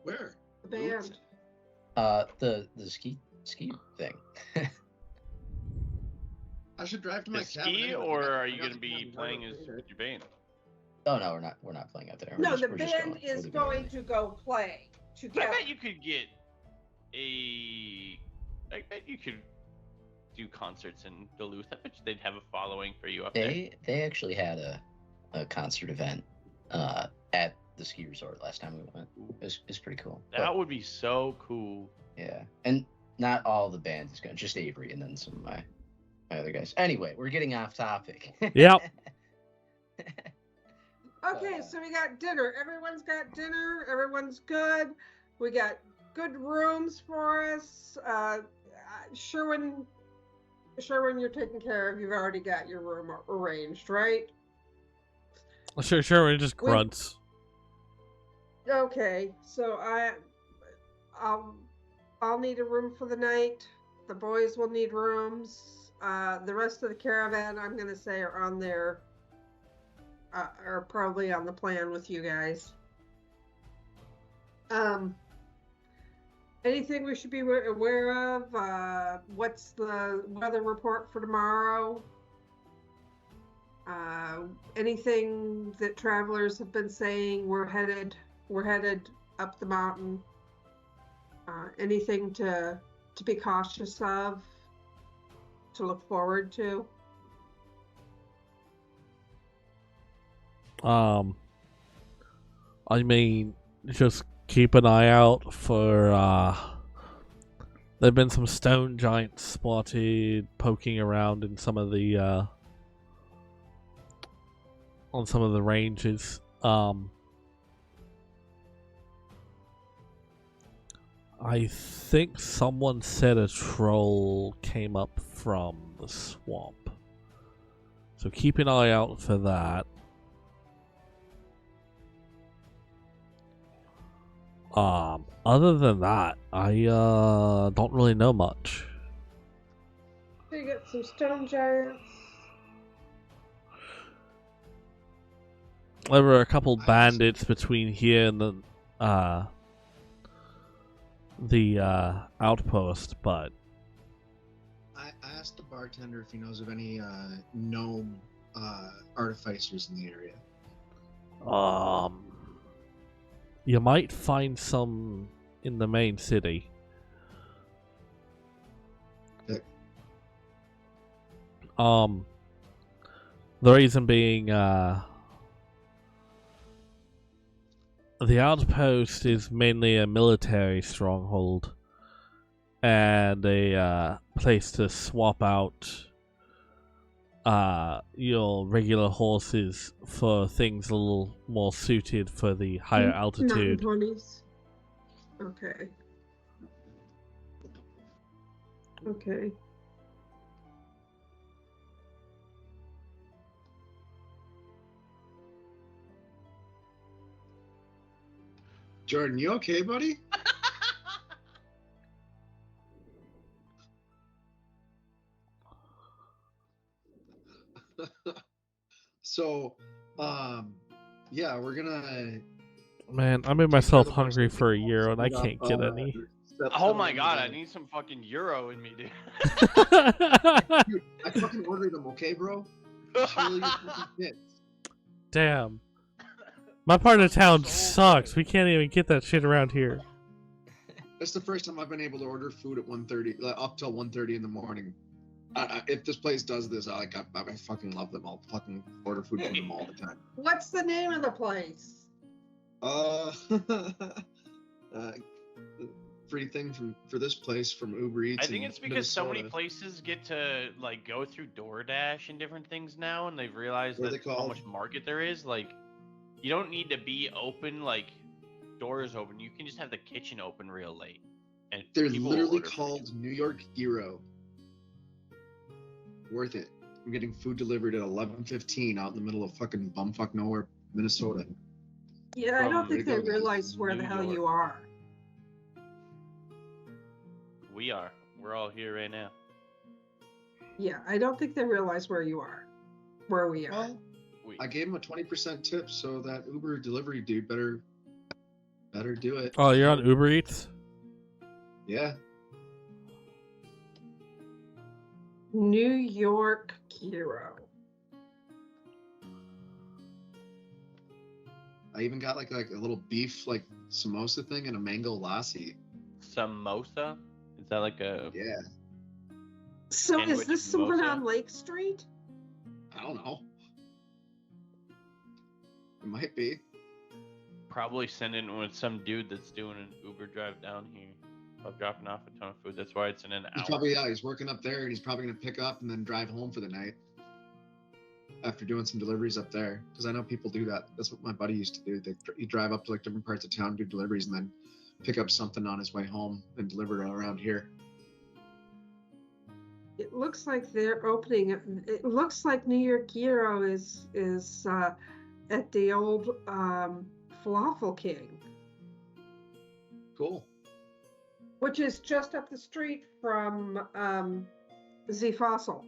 Where? the band. The ski thing. I should drive to The my cabin. ski, anyway. or I are got you gonna the be cabin playing right as there. your band? Oh no, we're not playing out there. No, the we're just band going. is We're going early. to go play I together. bet you could get I bet you could do concerts in Duluth. I bet you they'd have a following for you up there. They actually had a concert event at the ski resort last time we went. It's pretty cool. That would be so cool. Yeah, and not all the bands is going, just Avery and then some of my other guys. Anyway, we're getting off topic. Yep. Okay, so we got dinner. Everyone's got dinner. Everyone's good. We got good rooms for us. Sherwin, you're taken care of. You've already got your room arranged, right? Sure, we're just grunts. Okay, so I'll need a room for the night. The boys will need rooms. The rest of the caravan, I'm gonna say, are on there. Are probably on the plan with you guys. Anything we should be aware of? What's the weather report for tomorrow? Anything that travelers have been saying? We're headed up the mountain. Anything to be cautious of? To look forward to? I mean, just keep an eye out for, there've been some stone giants spotted poking around in some of the, on some of the ranges. I think someone said a troll came up from the swamp. So keep an eye out for that. Other than that, I don't really know much. So you got some stone giants. There were a couple bandits between here and the outpost, but I asked the bartender if he knows of any gnome artificers in the area. you might find some in the main city. Okay. The reason being, the outpost is mainly a military stronghold and a place to swap out your regular horses for things a little more suited for the higher altitude. 920s. Okay. Okay. Jordan, you okay, buddy? So, yeah, we're gonna. Man, I made myself hungry for a year and I can't get any. Oh my god, I need some fucking euro in me, dude. Dude, I fucking ordered them, okay, bro? Chill your fucking tits. Damn. My part of town sucks. We can't even get that shit around here. That's the first time I've been able to order food at 1:30, up till 1:30 in the morning. If this place does this, I fucking love them. I'll fucking order food from them all the time. What's the name of the place? Free thing for this place from Uber Eats. I think in it's because so many Minnesota. places get to like go through DoorDash and different things now, and they've realized What are that they how called? much market there is. Like, you don't need to be open, like doors open. You can just have the kitchen open real late, and They're people will literally order for you. called New York Hero. Worth it. I'm getting food delivered at 11:15 out in the middle of fucking bumfuck nowhere, Minnesota. Yeah, I don't From think they Rigo, realize where the New hell York. you are. We are. We're all here right now. Yeah, I don't think they realize where you are, where we are. Well, We, I gave him a 20% tip, so that Uber delivery dude better do it. Oh, you're on Uber Eats? Yeah. New York Hero. I even got like a little beef like samosa thing and a mango lassi. Samosa? Is that like a Yeah. So is Sandwich this the one mimosa? on Lake Street? I don't know. It might be. probably sending with some dude that's doing an Uber drive down here? While dropping off a ton of food. That's why it's in an He's hour. probably he's working up there and he's probably gonna pick up and then drive home for the night. After doing some deliveries up there, because I know people do that. That's what my buddy used to do. He'd drive up to like different parts of town, do deliveries, and then pick up something on his way home and deliver it around here. It looks like they're opening. It looks like New York Hero is at the old Falafel King, Cool. which is just up the street from Z Fossil.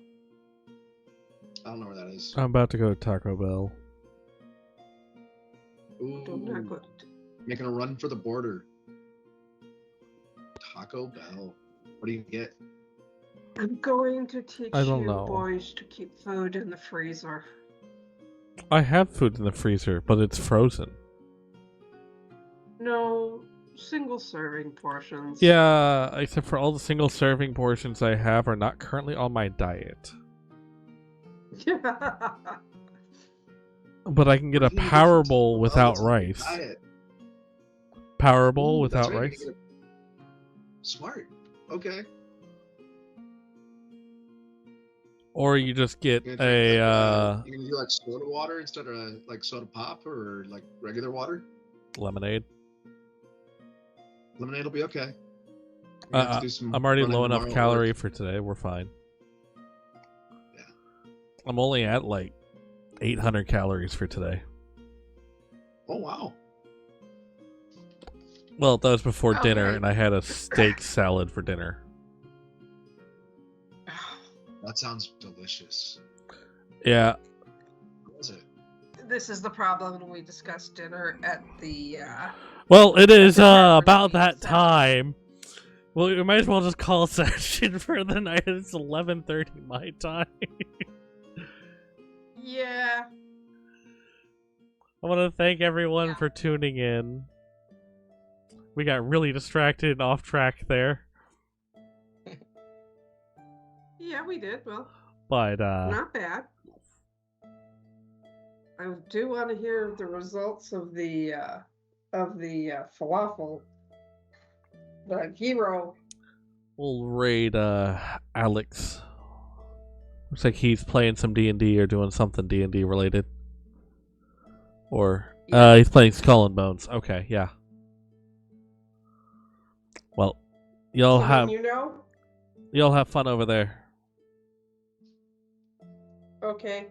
I don't know where that is. I'm about to go to Taco Bell. Don't not Ooh, good. making a run for the border. Taco Bell. What do you get? I'm going to teach I don't you know. boys to keep food in the freezer. I have food in the freezer, but it's frozen. No single serving portions. Yeah, except for all the single serving portions I have are not currently on my diet. But I can get a What if you get Power some Bowl Taco Bell without that's on your rice. diet? Power Bowl Ooh, that's without right, you rice? can get a- Smart. Okay. Or you just get You're gonna drink, a you gonna do like soda water instead of like soda pop or like regular water? lemonade. Lemonade will be okay. We're gonna have to do some I'm already running low enough tomorrow at calorie work. for today. We're fine. Yeah. I'm only at like 800 calories for today. Oh wow. Well, that was before dinner, Okay. and I had a steak salad for dinner. That sounds delicious. Yeah, What was it? This is the problem when we discuss dinner at the. well, it is Dinner about routine, that so- time. Well, we might as well just call a session for the night. It's 11:30 my time. Yeah. I want to thank everyone Yeah. for tuning in. We got really distracted and off track there, Yeah, we did. Well, but not bad. I do want to hear the results of the falafel. The hero. we'll raid Alex. Looks like he's playing some D&D or doing something D&D related. Or he's playing Skull and Bones. Okay, yeah. Well, y'all Someone have you know? y'all have fun over there. Okay.